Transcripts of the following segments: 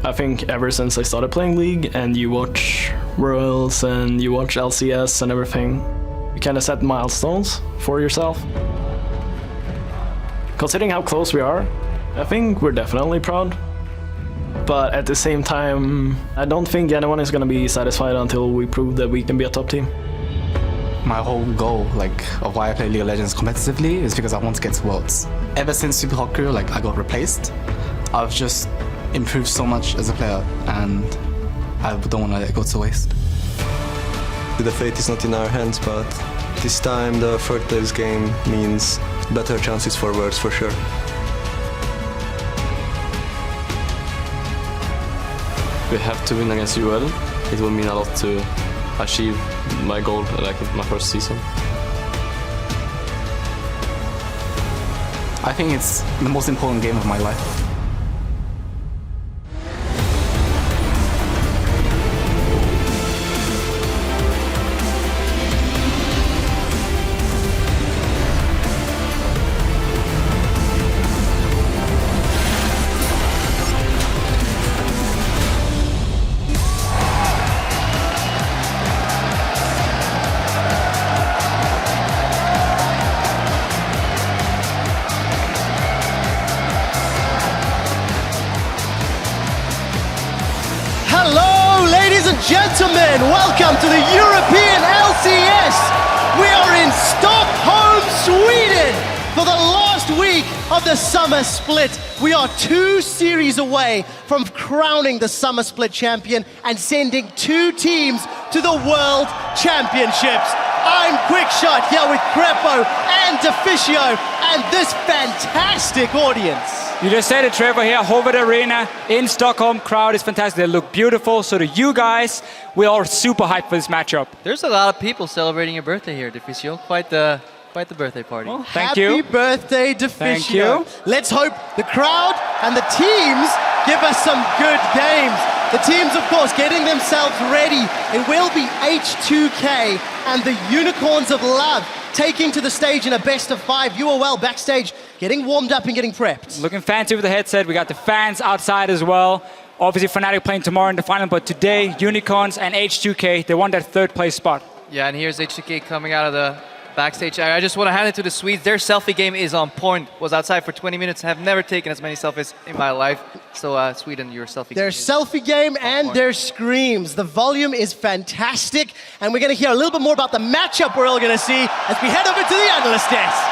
I think ever since I started playing League and you watch Worlds and you watch LCS and everything, you kind of set milestones for yourself. Considering how close we are, I think we're definitely proud. But at the same time, I don't think anyone is going to be satisfied until we prove that we can be a top team. My whole goal, of why I play League of Legends competitively is because I want to get to Worlds. Ever since Super Hawker, I got replaced, I've just improved so much as a player, and I don't want to let it go to waste. The fate is not in our hands, but this time the third place game means better chances for Worlds for sure. We have to win against UOL. It will mean a lot to achieve my goal, my first season. I think it's the most important game of my life. Gentlemen, welcome to the European LCS. We are in Stockholm, Sweden for the last week of the summer split. We are 2 series away from crowning the summer split champion and sending 2 teams to the World Championships. I'm Quickshot here with Crepo and Deficio and this fantastic audience. You just said it, Trevor, here, Hovet Arena in Stockholm. Crowd is fantastic. They look beautiful. So do you guys. We are super hyped for this matchup. There's a lot of people celebrating your birthday here, Deficio. Quite the birthday party. Well, thank you. Happy birthday, Deficio. Thank you. Let's hope the crowd and the teams give us some good games. The teams, of course, getting themselves ready. It will be H2K and the Unicorns of Love taking to the stage in a best-of-5. UOL backstage, getting warmed up and getting prepped. Looking fancy with the headset. We got the fans outside as well. Obviously, Fnatic playing tomorrow in the final, but today, Unicorns and H2K, they won that 3rd place spot. Yeah, and here's H2K coming out of the backstage. I just want to hand it to the Swedes. Their selfie game is on point. Was outside for 20 minutes. Have never taken as many selfies in my life. So Sweden, your selfie game. Their selfie game and their screams. The volume is fantastic. And we're going to hear a little bit more about the matchup we're all going to see as we head over to the analyst desk.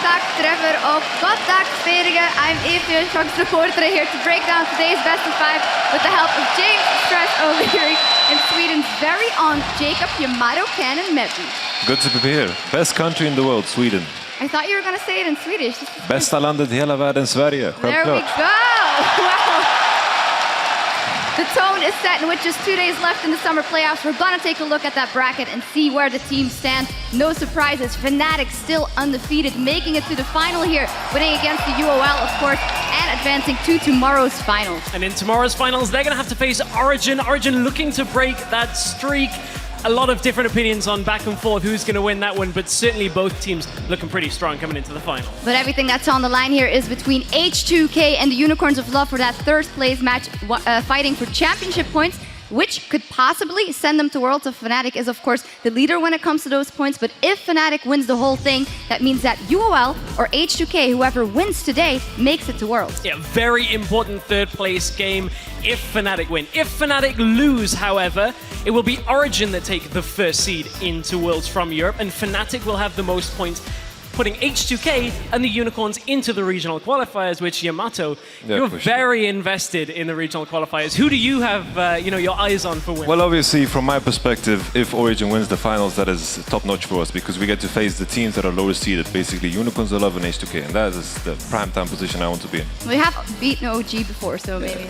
Tak, Trevor, och gott tack, Ferige. I'm Evie, Shock's reporter here to break down today's best of 5 with the help of James Stress O'Leary and Sweden's very own Jacob Yamato Cannon Mebby. Good to be here. Best country in the world, Sweden. I thought you were going to say it in Swedish. Bästa landet i hela världen, Sverige. There we go! Wow! The tone is set, and with just 2 days left in the summer playoffs, we're gonna take a look at that bracket and see where the teams stand. No surprises, Fnatic still undefeated, making it to the final here, winning against the UOL, of course, and advancing to tomorrow's finals. And in tomorrow's finals, they're gonna have to face Origin. Origin looking to break that streak. A lot of different opinions on back and forth who's going to win that one, but certainly both teams looking pretty strong coming into the final. But everything that's on the line here is between H2K and the Unicorns of Love for that 3rd place match, fighting for championship points, which could possibly send them to Worlds. So Fnatic is, of course, the leader when it comes to those points. But if Fnatic wins the whole thing, that means that UOL or H2K, whoever wins today, makes it to Worlds. Yeah, very important 3rd place game if Fnatic win. If Fnatic lose, however, it will be Origin that take the 1st seed into Worlds from Europe, and Fnatic will have the most points, putting H2K and the Unicorns into the regional qualifiers, which Yamato, you're very invested in the regional qualifiers. Who do you have your eyes on for winning? Well, obviously, from my perspective, if Origin wins the finals, that is top-notch for us because we get to face the teams that are lower seeded, basically Unicorns, 11, H2K, and that is the prime-time position I want to be in. We have beaten OG before, so maybe...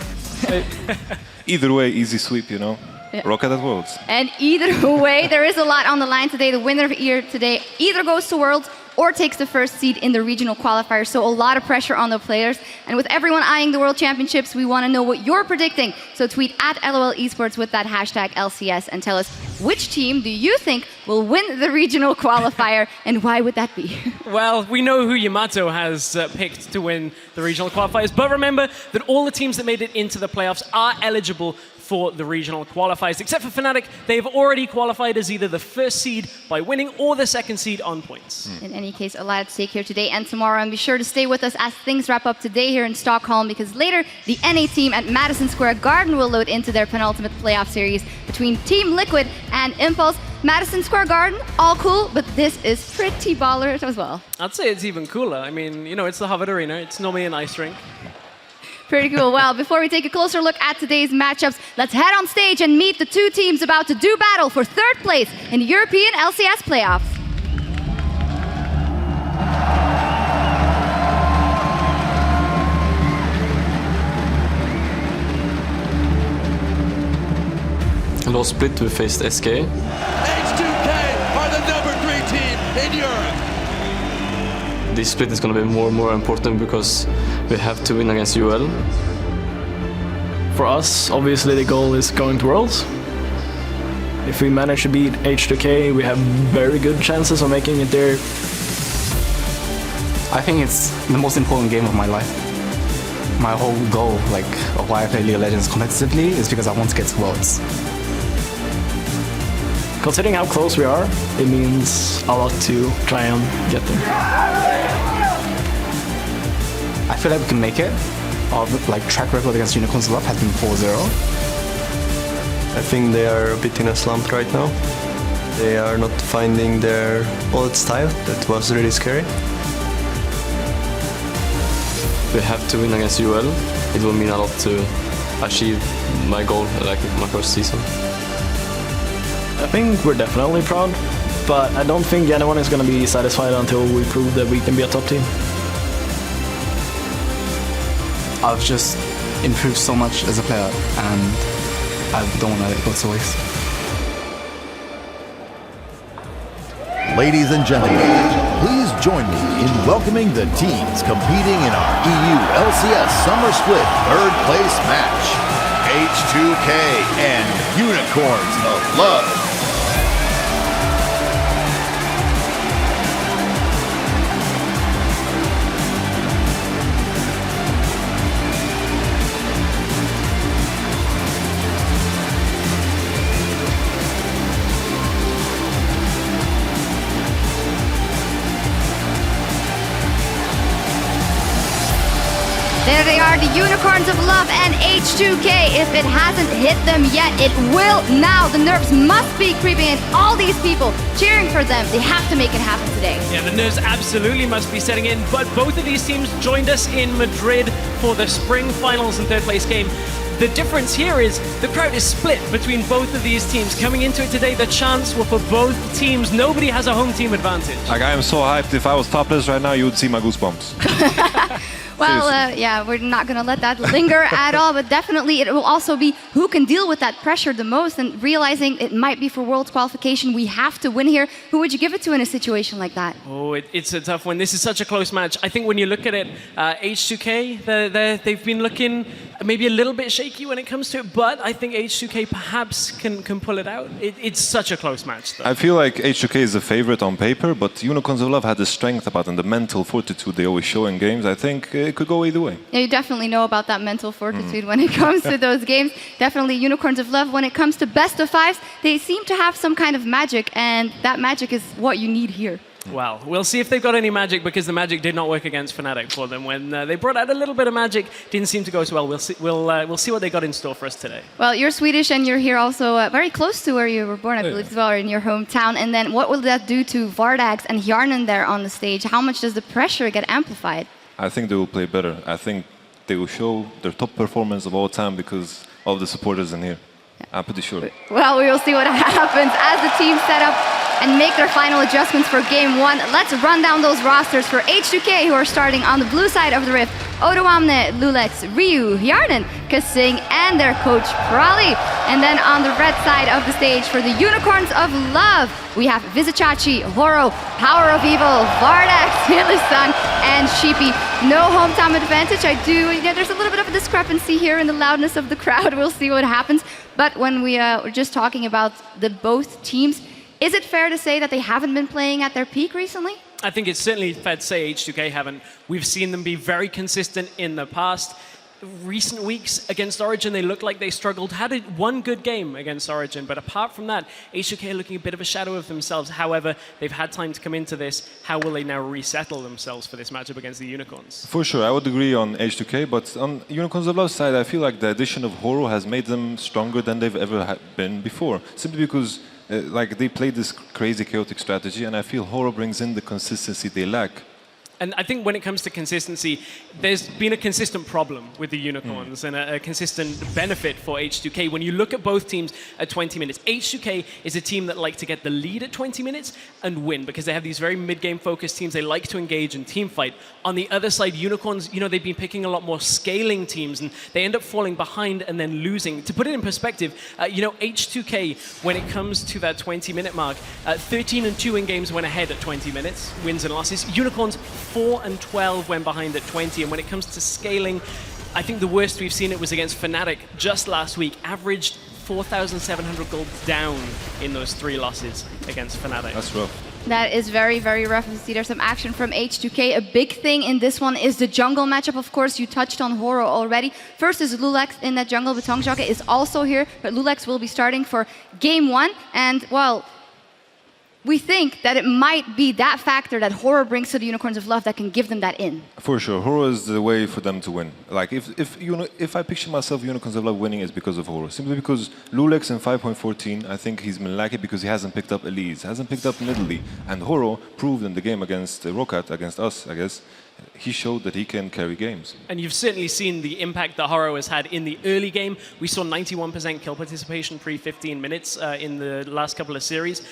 Either way, easy sweep, you know? Yeah. Rocket at Worlds. And either way, there is a lot on the line today. The winner here today either goes to Worlds or takes the first seed in the regional qualifier. So a lot of pressure on the players. And with everyone eyeing the World Championships, we want to know what you're predicting. So tweet at LOL Esports with that hashtag LCS and tell us which team do you think will win the regional qualifier and why would that be? Well, we know who Yamato has picked to win the regional qualifiers, but remember that all the teams that made it into the playoffs are eligible for the regional qualifiers. Except for Fnatic, they've already qualified as either the first seed by winning or the second seed on points. In any case, a lot at stake here today and tomorrow, and be sure to stay with us as things wrap up today here in Stockholm, because later the NA team at Madison Square Garden will load into their penultimate playoff series between Team Liquid and Impulse. Madison Square Garden, all cool, but this is pretty baller as well. I'd say it's even cooler. I mean, you know, it's the Harvard Arena. It's normally an ice rink. Pretty cool. Well, before we take a closer look at today's matchups, let's head on stage and meet the two teams about to do battle for third place in the European LCS playoffs. Hello Split, we faced SK. H2K are the #3 team in Europe. This split is going to be more and more important because we have to win against UOL. For us, obviously the goal is going to Worlds. If we manage to beat H2K, we have very good chances of making it there. I think it's the most important game of my life. My whole goal, of why I play League of Legends competitively, is because I want to get to Worlds. Considering how close we are, it means a lot to try and get there. I feel like we can make it. Our track record against Unicorns of Love has been 4-0. I think they are a bit in a slump right now. They are not finding their old style. That was really scary. We have to win against UOL. It will mean a lot to achieve my goal, my first season. I think we're definitely proud, but I don't think anyone is going to be satisfied until we prove that we can be a top team. I've just improved so much as a player, and I don't want to let it go to waste. Ladies and gentlemen, please join me in welcoming the teams competing in our EU LCS Summer Split third place match. H2K and Unicorns of Love. There they are, the Unicorns of Love and H2K. If it hasn't hit them yet, it will now. The nerves must be creeping in. All these people cheering for them. They have to make it happen today. Yeah, the nerves absolutely must be setting in, but both of these teams joined us in Madrid for the spring finals and third place game. The difference here is the crowd is split between both of these teams. Coming into it today, the chants were for both teams. Nobody has a home team advantage. I am so hyped. If I was topless right now, you would see my goosebumps. Well, yeah, we're not going to let that linger at all, but definitely it will also be who can deal with that pressure the most, and realizing it might be for World qualification, we have to win here. Who would you give it to in a situation like that? Oh, it's a tough one. This is such a close match. I think when you look at it, H2K, they've been looking maybe a little bit shaky when it comes to it, but I think H2K perhaps can pull it out. It's such a close match, though. I feel like H2K is the favorite on paper, but Unicorns of Love had the strength about and the mental fortitude they always show in games. I think it could go either way. Yeah, you definitely know about that mental fortitude when it comes to those games. Definitely Unicorns of Love, when it comes to best of fives, they seem to have some kind of magic, and that magic is what you need here. Well, we'll see if they've got any magic, because the magic did not work against Fnatic for them. When they brought out a little bit of magic, didn't seem to go so well. We'll see what they got in store for us today. Well, you're Swedish and you're here also very close to where you were born, I believe, as well, or in your hometown. And then what will that do to Vardags and Hjarnan there on the stage? How much does the pressure get amplified? I think they will play better. I think they will show their top performance of all time because of the supporters in here. I'm pretty sure. Well, we will see what happens as the teams set up and make their final adjustments for game one. Let's run down those rosters for H2K, who are starting on the blue side of the rift. Odoamne, Lulex, Ryu, Hjarnan, Kasing, and their coach Prali. And then on the red side of the stage for the Unicorns of Love, we have Vizichachi, Horo, Power of Evil, Vardax, Hillisung, and Sheepy. No hometown advantage. There's a little bit of a discrepancy here in the loudness of the crowd. We'll see what happens. But when we were just talking about the both teams, is it fair to say that they haven't been playing at their peak recently? I think it's certainly fair to say H2K haven't. We've seen them be very consistent in the past. Recent weeks against Origin, they looked like they struggled. Had one good game against Origin, but apart from that, H2K are looking a bit of a shadow of themselves. However, they've had time to come into this. How will they now resettle themselves for this matchup against the Unicorns? For sure, I would agree on H2K, but on Unicorns of Love side, I feel like the addition of Horo has made them stronger than they've ever been before. Simply because they played this crazy chaotic strategy, and I feel Horo brings in the consistency they lack. And I think when it comes to consistency, there's been a consistent problem with the Unicorns and a consistent benefit for H2K. When you look at both teams at 20 minutes, H2K is a team that like to get the lead at 20 minutes and win because they have these very mid-game focused teams. They like to engage and team fight. On the other side, Unicorns, they've been picking a lot more scaling teams and they end up falling behind and then losing. To put it in perspective, H2K, when it comes to that 20-minute mark, 13-2 in games when ahead at 20 minutes, wins and losses. Unicorns 4-12 when behind at 20, and when it comes to scaling, I think the worst we've seen it was against Fnatic just last week, averaged 4,700 gold down in those 3 losses against Fnatic. That's rough. That is very, very rough to see. There's some action from H2K. A big thing in this one is the jungle matchup. Of course, you touched on Horo already. First is Lulex in that jungle. Betongjoke is also here, but Lulex will be starting for game 1. And, well, we think that it might be that factor that Horo brings to the Unicorns of Love that can give them that in. For sure, Horo is the way for them to win. Like if I picture myself Unicorns of Love winning, it's because of Horo. Simply because Lulex in 5.14, I think he's been lacking because he hasn't picked up Elise, hasn't picked up Nidalee, and Horo proved in the game against Rokat, against us, I guess. He showed that he can carry games. And you've certainly seen the impact that Horo has had in the early game. We saw 91% kill participation pre-15 minutes in the last couple of series.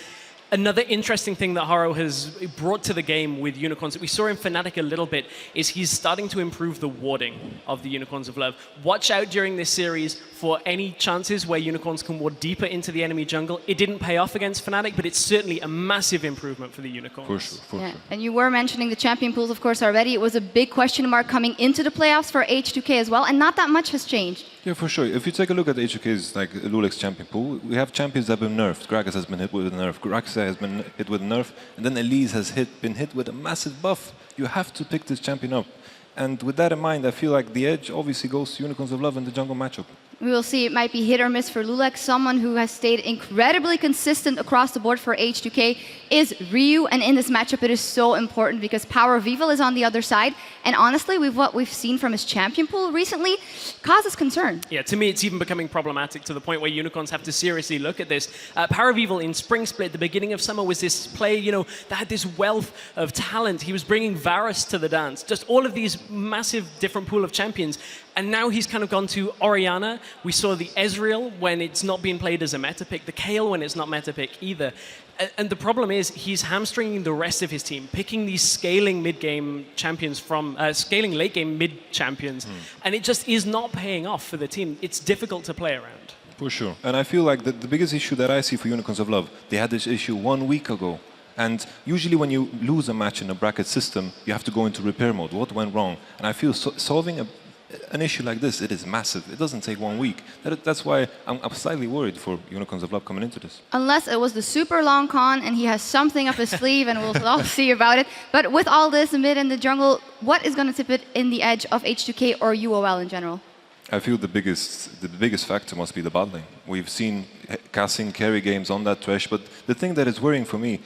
Another interesting thing that Horo has brought to the game with Unicorns that we saw in Fnatic a little bit is he's starting to improve the warding of the Unicorns of Love. Watch out during this series for any chances where Unicorns can ward deeper into the enemy jungle. It didn't pay off against Fnatic, but it's certainly a massive improvement for the Unicorns. For sure, for sure. And you were mentioning the champion pools, of course, already. It was a big question mark coming into the playoffs for H2K as well, and not that much has changed. Yeah, for sure. If you take a look at H2K's Lulex champion pool, we have champions that have been nerfed. Gragas has been hit with a nerf. Graxa has been hit with a nerf. And then Elise has been hit with a massive buff. You have to pick this champion up. And with that in mind, I feel like the edge obviously goes to Unicorns of Love in the jungle matchup. We will see. It might be hit or miss for Lulex. Someone who has stayed incredibly consistent across the board for H2K is Ryu. And in this matchup, it is so important because Power of Evil is on the other side. And honestly, what we've seen from his champion pool recently causes concern. Yeah, to me, it's even becoming problematic to the point where Unicorns have to seriously look at this. Power of Evil in Spring Split, the beginning of summer, was this player, that had this wealth of talent. He was bringing Varus to the dance. Just all of these massive different pool of champions. And now he's kind of gone to Orianna. We saw the Ezreal when it's not being played as a meta pick, the Kayle when it's not meta pick either. And the problem is he's hamstringing the rest of his team, picking these scaling mid-game champions from scaling late-game mid-champions, and it just is not paying off for the team. It's difficult to play around. For sure. And I feel like the biggest issue that I see for Unicorns of Love, they had this issue 1 week ago. And usually when you lose a match in a bracket system, you have to go into repair mode. What went wrong? And I feel solving an issue like this, it is massive. It doesn't take 1 week. That's why I'm slightly worried for Unicorns of Love coming into this. Unless it was the super long con and he has something up his sleeve and we'll all see about it. But with all this mid and the jungle, what is going to tip it in the edge of H2K or UOL in general? I feel the biggest factor must be the bot lane. We've seen Cassin carry games on that trash, but the thing that is worrying for me,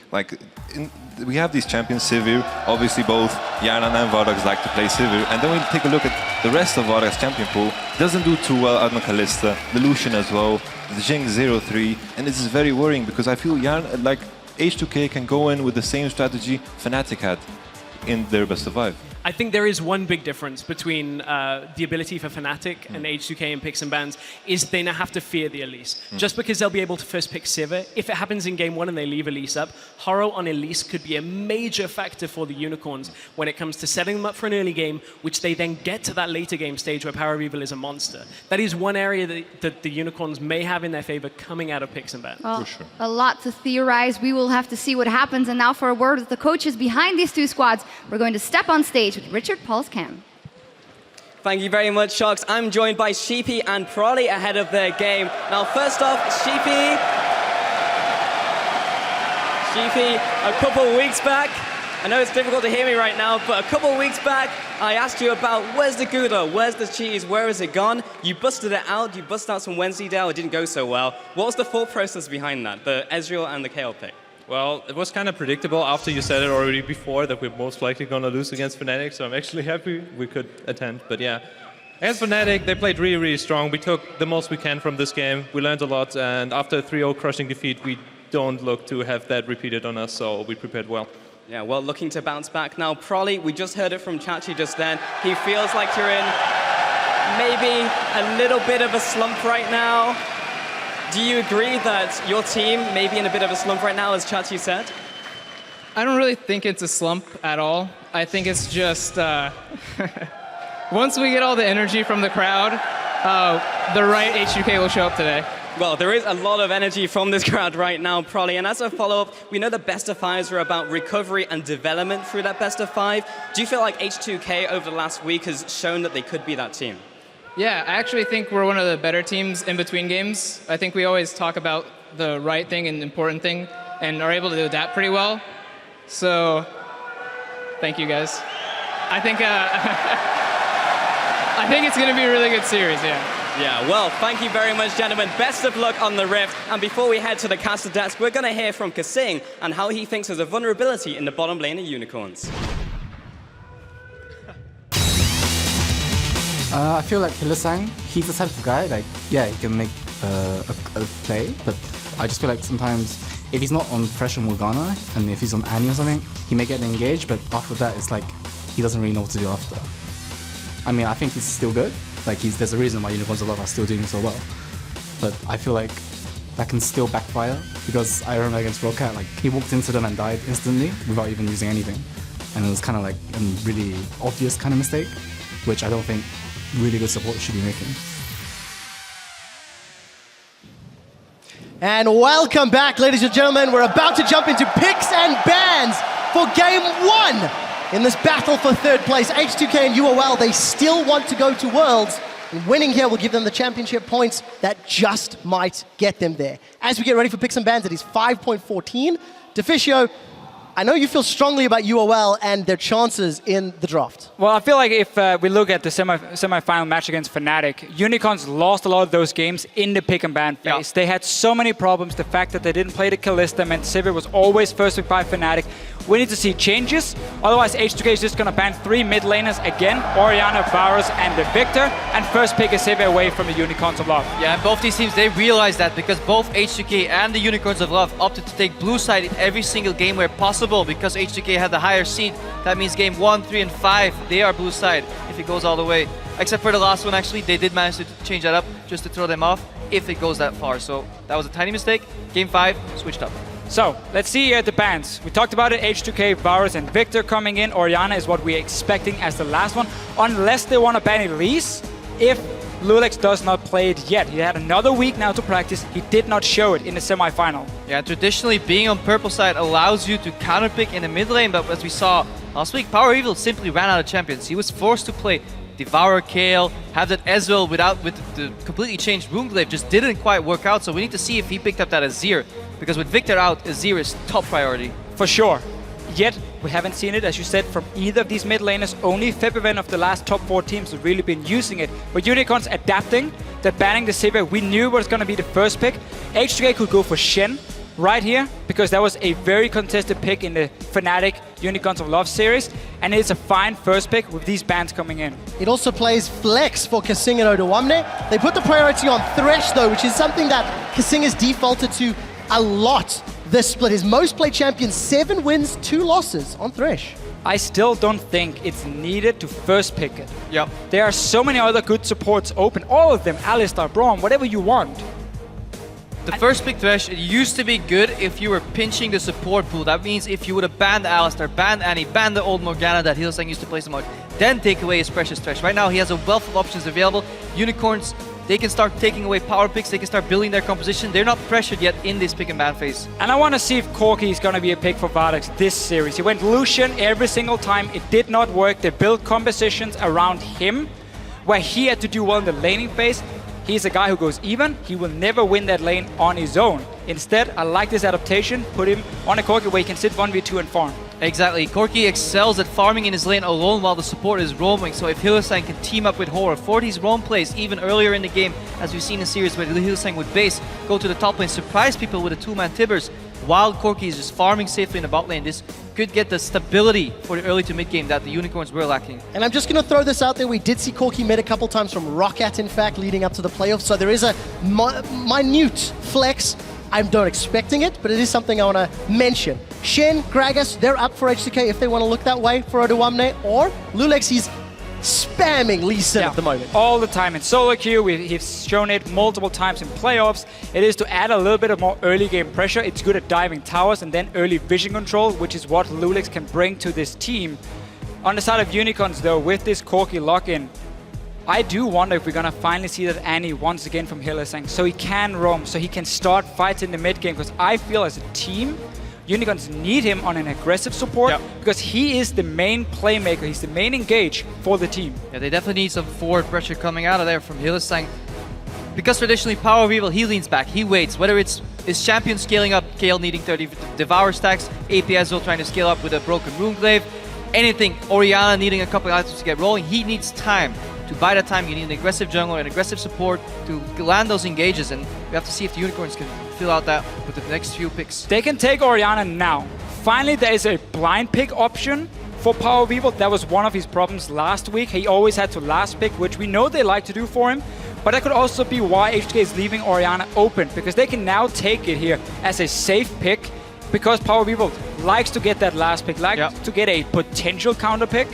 we have these champions, Sivir, obviously both Yanan and Vardax like to play Sivir, and then we take a look at the rest of Vardax's champion pool. Doesn't do too well, Adna Kalista, the Lucian as well, the Jing 0-3, and this is very worrying because I feel H2K can go in with the same strategy Fnatic had in their best of 5. I think there is one big difference between the ability for Fnatic and H2K and picks and bans is they now have to fear the Elise. Just because they'll be able to first pick Sivir, if it happens in game 1 and they leave Elise up, Horo on Elise could be a major factor for the Unicorns when it comes to setting them up for an early game, which they then get to that later game stage where Power Evil is a monster. That is one area that the Unicorns may have in their favor coming out of picks and bans. Well, a lot to theorize. We will have to see what happens. And now for a word with the coaches behind these two squads, we're going to step on stage with Richard Polskamp. Thank you very much, Sharks. I'm joined by Sheepy and Prolly ahead of their game. Now, first off, Sheepy, a couple of weeks back, I know it's difficult to hear me right now, but a couple of weeks back, I asked you about where's the Gouda, where's the cheese, where is it gone? You busted it out, you busted out some Wensleydale, it didn't go so well. What was the thought process behind that, the Ezreal and the KO pick? Well, it was kind of predictable after you said it already before that we're most likely going to lose against Fnatic, so I'm actually happy we could attend. But yeah, against Fnatic, they played really, really strong. We took the most we can from this game. We learned a lot, and after a 3-0 crushing defeat, we don't look to have that repeated on us, so we prepared well. Yeah, well, looking to bounce back. Now, Prolly, we just heard it from Chachi just then. He feels like you're in maybe a little bit of a slump right now. Do you agree that your team may be in a bit of a slump right now, as Chachi said? I don't really think it's a slump at all. I think it's just once we get all the energy from the crowd, the right H2K will show up today. Well, there is a lot of energy from this crowd right now, Prolly. And as a follow-up, we know the best of fives are about recovery and development through that best of five. Do you feel like H2K over the last week has shown that they could be that team? Yeah, I actually think we're one of the better teams in between games. I think we always talk about the right thing and the important thing and are able to adapt pretty well. So, thank you guys. I think it's going to be a really good series, yeah. Yeah, well, thank you very much, gentlemen. Best of luck on the Rift. And before we head to the caster desk, we're going to hear from Kasing and how he thinks there's a vulnerability in the bottom lane of Unicorns. I feel like Hylissang, he's the type of guy, like, yeah, he can make a play, but I just feel like sometimes if he's not on Fresh and Morgana, and if he's on Annie or something, he may get engaged, but after that, it's like, he doesn't really know what to do after. I mean, I think he's still good. Like, there's a reason why Unicorns of Love are still doing so well. But I feel like that can still backfire, because I remember against Rocket, like, he walked into them and died instantly without even using anything. And it was kind of like a really obvious kind of mistake, which I don't think really good support should be making. And welcome back, ladies and gentlemen. We're about to jump into picks and bans for game 1 in this battle for third place. H2K and UOL, they still want to go to Worlds, and winning here will give them the championship points that just might get them there. As we get ready for picks and bans, it is 5.14. Deficio, I know you feel strongly about UOL and their chances in the draft. Well, I feel like if we look at the semi-final match against Fnatic, Unicorns lost a lot of those games in the pick and ban phase. Yeah. They had so many problems. The fact that they didn't play the Kalista meant Sivir was always first pick by Fnatic. We need to see changes. Otherwise, H2K is just going to ban 3 mid laners again, Orianna, Varus, and the Victor, and first pick a Sivir away from the Unicorns of Love. Yeah, and both these teams, they realized that because both H2K and the Unicorns of Love opted to take blue side in every single game where possible because H2K had the higher seed. That means game 1, 3, and 5, they are blue side if it goes all the way. Except for the last one, actually, they did manage to change that up just to throw them off if it goes that far. So that was a tiny mistake. Game 5, switched up. So, let's see the bans. We talked about it, H2K, Varus, and Victor coming in. Orianna is what we're expecting as the last one, unless they want to ban Elise, if Lulex does not play it yet. He had another week now to practice. He did not show it in the semi-final. Yeah, traditionally, being on purple side allows you to counterpick in the mid lane, but as we saw last week, Power Evil simply ran out of champions. He was forced to play Devourer, Kayle, have that Ezreal with the completely changed Rune Glaive just didn't quite work out, so we need to see if he picked up that Azir, because with Victor out, Azir is top priority. For sure. Yet, we haven't seen it, as you said, from either of these mid laners. Only FIBEVEN of the last top 4 teams have really been using it. But Unicorns adapting, they're banning the Sivir. We knew it was going to be the first pick. H2K could go for Shen right here, because that was a very contested pick in the Fnatic Unicorns of Love series, and it's a fine first pick with these bans coming in. It also plays Flex for Kasing and Odoamne. They put the priority on Thresh though, which is something that Kasing has defaulted to a lot this split. His most played champion, 7 wins, 2 losses on Thresh. I still don't think it's needed to first pick it. Yep. There are so many other good supports open. All of them, Alistar, Braum, whatever you want. The first pick Thresh, it used to be good if you were pinching the support pool. That means if you would have banned Alistar, banned Annie, banned the old Morgana that Hillsang used to play so much, then take away his precious Thresh. Right now he has a wealth of options available. Unicorns, they can start taking away power picks, they can start building their composition. They're not pressured yet in this pick and ban phase. And I want to see if Corki is going to be a pick for Vardex this series. He went Lucian every single time. It did not work. They built compositions around him where he had to do well in the laning phase. He's a guy who goes even. He will never win that lane on his own. Instead, I like this adaptation. Put him on a Corki where he can sit 1v2 and farm. Exactly. Corki excels at farming in his lane alone while the support is roaming. So if Hillsang can team up with Horror, 40's roam plays even earlier in the game, as we've seen in series where Hillsang would base, go to the top lane, surprise people with a two-man Tibbers, while Corki is just farming safely in the bot lane. This could get the stability for the early to mid game that the Unicorns were lacking. And I'm just going to throw this out there. We did see Corki mid a couple times from Roccat, in fact, leading up to the playoffs. So there is a minute flex. I'm not expecting it, but it is something I want to mention. Shen, Gragas, they're up for H2K if they want to look that way for Oduwamne, or Lulex, he's spamming Lee Sin at the moment. All the time in solo queue. He's shown it multiple times in playoffs. It is to add a little bit of more early game pressure. It's good at diving towers and then early vision control, which is what Lulex can bring to this team. On the side of Unicorns, though, with this Corki lock-in, I do wonder if we're going to finally see that Annie once again from Hillsang, so he can roam, so he can start fights in the mid game, because I feel as a team, Unicorns need him on an aggressive support, because he is the main playmaker, he's the main engage for the team. Yeah, they definitely need some forward pressure coming out of there from Hillsang. Because traditionally Power of Evil, he leans back, he waits, whether it's his champion scaling up, Kale needing 30 Devour stacks, AP as well trying to scale up with a broken Runeglaive, anything, Orianna needing a couple of items to get rolling, he needs time. To buy that time, you need an aggressive jungler and aggressive support to land those engages, and we have to see if the Unicorns can fill out that with the next few picks. They can take Orianna now. Finally, there is a blind pick option for Power of Evil. That was one of his problems last week. He always had to last pick, which we know they like to do for him. But that could also be why H2K is leaving Orianna open, because they can now take it here as a safe pick, because Power of Evil likes to get that last pick, likes to get a potential counter pick.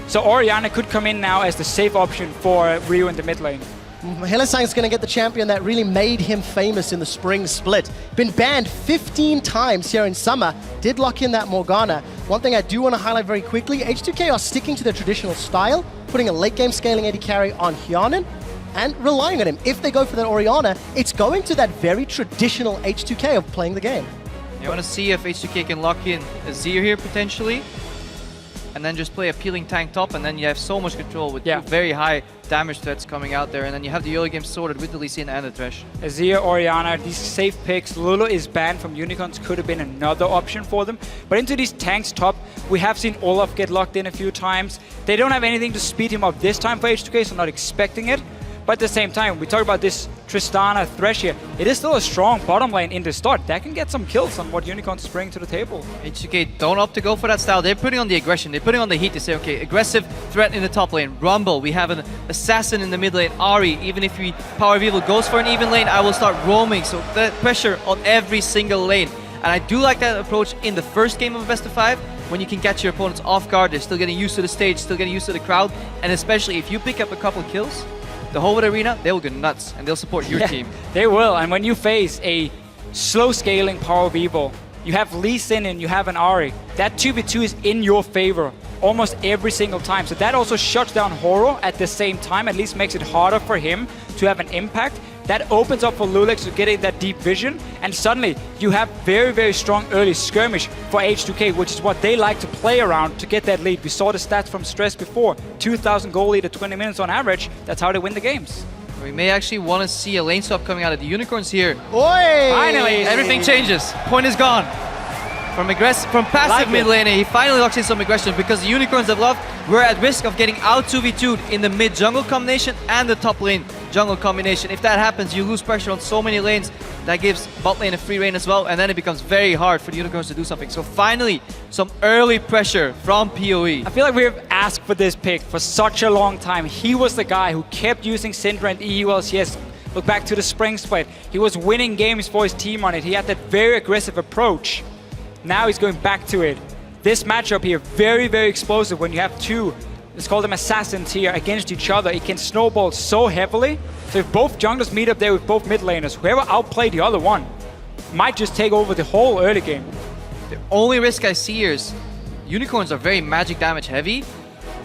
So Orianna could come in now as the safe option for Ryu in the mid lane. Hillsang is going to get the champion that really made him famous in the spring split. Been banned 15 times here in summer. Did lock in that Morgana. One thing I do want to highlight very quickly, H2K are sticking to their traditional style, putting a late game scaling AD carry on Hyanin and relying on him. If they go for that Orianna, it's going to that very traditional H2K of playing the game. You want to see if H2K can lock in Azir here potentially, and then just play a peeling tank top, and then you have so much control with two very high damage threats coming out there, and then you have the early game sorted with the Lee Sin and the Thresh. Azir, Orianna, these safe picks. Lulu is banned from Unicorns, could have been another option for them. But into these tanks top, we have seen Olaf get locked in a few times. They don't have anything to speed him up this time for H2K, so not expecting it. But at the same time, we talk about this Tristana Thresh here. It is still a strong bottom lane in the start. That can get some kills on what Unicorns bring to the table. H2K don't opt to go for that style. They're putting on the aggression. They're putting on the heat. They say, okay, aggressive threat in the top lane. Rumble. We have an assassin in the mid lane. Ari. Even if Power of Evil goes for an even lane, I will start roaming. So that pressure on every single lane. And I do like that approach in the first game of a best of 5. When you can catch your opponents off guard. They're still getting used to the stage, still getting used to the crowd. And especially if you pick up a couple kills, the whole arena, they will go nuts and they'll support your team. They will, and when you face a slow scaling Power of Evil, you have Lee Sin and you have an Ari, that 2v2 is in your favor almost every single time. So that also shuts down Horror at the same time, at least makes it harder for him to have an impact. That opens up for Lulex to getting that deep vision, and suddenly you have very, very strong early skirmish for H2K, which is what they like to play around to get that lead. We saw the stats from Stress before, 2,000 goal lead at 20 minutes on average. That's how they win the games. We may actually want to see a lane swap coming out of the Unicorns here. Oi! Finally, everything changes. Point is gone. From passive mid lane, he finally locks in some aggression, because the Unicorns of Love were at risk of getting out 2v2'd in the mid jungle combination and the top lane jungle combination. If that happens, you lose pressure on so many lanes. That gives bot lane a free reign as well, and then it becomes very hard for the Unicorns to do something. So finally, some early pressure from PoE. I feel like we've asked for this pick for such a long time. He was the guy who kept using Syndra and EU LCS. Look back to the spring split. He was winning games for his team on it. He had that very aggressive approach. Now he's going back to it. This matchup here, very, very explosive when you have two, let's call them assassins here, against each other. It can snowball so heavily. So if both junglers meet up there with both mid laners, whoever outplayed the other one might just take over the whole early game. The only risk I see here is Unicorns are very magic damage heavy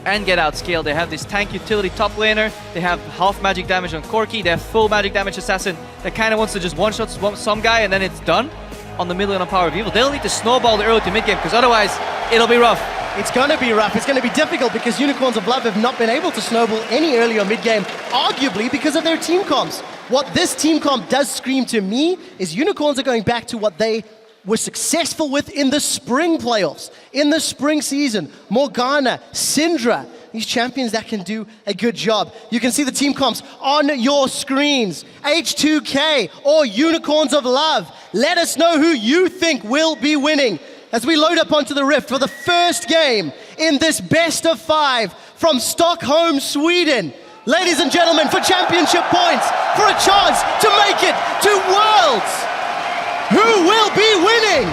and get outscaled. They have this tank utility top laner, they have half magic damage on Corki, they have full magic damage assassin that kind of wants to just one-shot some guy and then it's done on the mid lane on Power of Evil. They'll need to snowball the early to mid game because otherwise it'll be rough. It's going to be rough. It's going to be difficult because Unicorns of Love have not been able to snowball any early or mid-game, arguably because of their team comps. What this team comp does scream to me is Unicorns are going back to what they were successful with in the spring playoffs, in the spring season. Morgana, Syndra, these champions that can do a good job. You can see the team comps on your screens. H2K or Unicorns of Love. Let us know who you think will be winning as we load up onto the Rift for the first game in this best of 5 from Stockholm, Sweden. Ladies and gentlemen, for championship points, for a chance to make it to Worlds, who will be winning?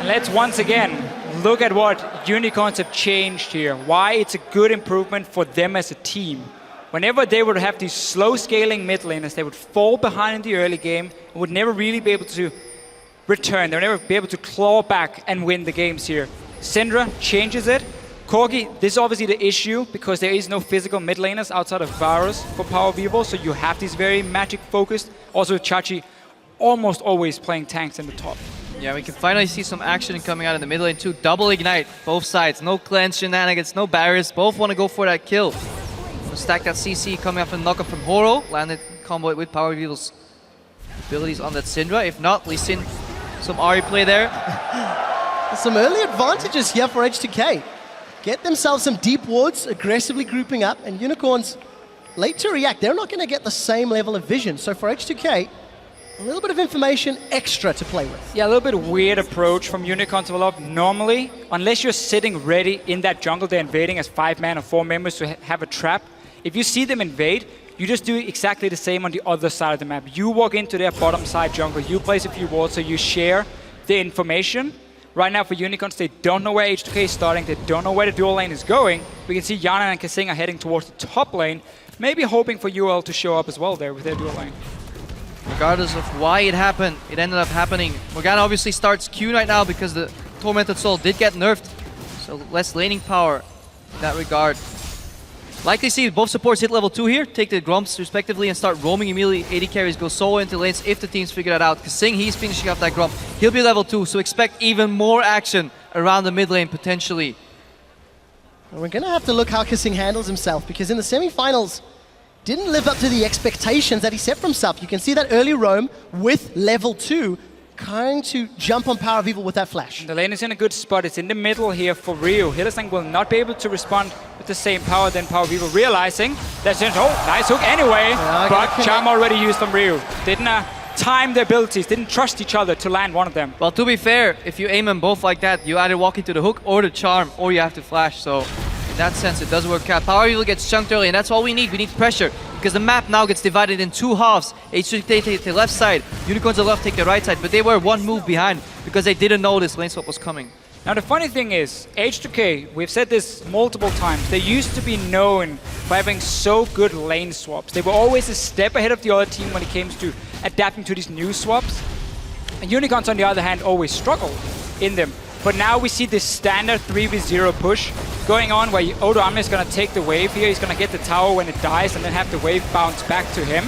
Let's once again look at what Unicorns have changed here. Why it's a good improvement for them as a team. Whenever they would have these slow scaling mid laners, they would fall behind in the early game and would never really be able to return. They would never be able to claw back and win the games here. Syndra changes it. Corgi, this is obviously the issue because there is no physical mid laners outside of Varus for Power of Evil, so you have these very magic focused. Also Chachi almost always playing tanks in the top. Yeah, we can finally see some action coming out in the mid lane too. Double ignite, both sides. No cleanse shenanigans, no barriers. Both want to go for that kill. We'll stack that CC coming up and knock up from Horo. Landed combo with Power of Evil's abilities on that Syndra. If not, Lee Sin, some Ahri play there. Some early advantages here for H2K. Get themselves some deep wards, aggressively grouping up, and Unicorns late to react. They're not going to get the same level of vision. So for H2K, a little bit of information extra to play with. Yeah, a little bit weird approach from Unicorns of Love. Normally, unless you're sitting ready in that jungle they're invading as 5-man or 4 members to have a trap, if you see them invade, you just do exactly the same on the other side of the map. You walk into their bottom side jungle, you place a few wards, so you share the information. Right now for Unicorns, they don't know where H2K is starting, they don't know where the dual lane is going. We can see Yana and Kasing are heading towards the top lane, maybe hoping for UOL to show up as well there with their dual lane. Regardless of why it happened, it ended up happening. Morgana obviously starts Q right now because the Tormented Soul did get nerfed, so less laning power in that regard. Likely see both supports hit level 2 here, take the Grumps respectively and start roaming immediately. AD carries go solo into lanes if the teams figure that out. Kasing, he's finishing off that Grump. He'll be level 2, so expect even more action around the mid lane potentially. We're going to have to look how Kasing handles himself because in the semi-finals, didn't live up to the expectations that he set for himself. You can see that early roam with level 2 trying to jump on Power of Evil with that flash. The lane is in a good spot. It's in the middle here for Ryu. Hillesang will not be able to respond with the same power than Power of Evil, realizing that's just, oh, nice hook anyway. But charm already used on Ryu. Didn't time the abilities, didn't trust each other to land one of them. Well, to be fair, if you aim them both like that, you either walk into the hook or the charm, or you have to flash. So in that sense, it does work out. Power Evil gets chunked early, and that's all we need. We need pressure, because the map now gets divided in 2 halves. H2K take the left side, Unicorns of Love take the right side, but they were 1 move behind because they didn't know this lane swap was coming. Now the funny thing is, H2K, we've said this multiple times, they used to be known for having so good lane swaps. They were always a step ahead of the other team when it came to adapting to these new swaps. And Unicorns, on the other hand, always struggled in them. But now we see this standard 3v0 push going on where Odo Amne is going to take the wave here. He's going to get the tower when it dies and then have the wave bounce back to him.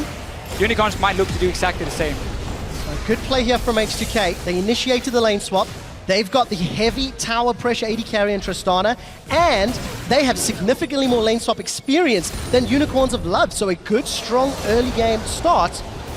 Unicorns might look to do exactly the same. A good play here from H2K. They initiated the lane swap. They've got the heavy tower pressure AD carry and Tristana, and they have significantly more lane swap experience than Unicorns of Love. So a good, strong early game start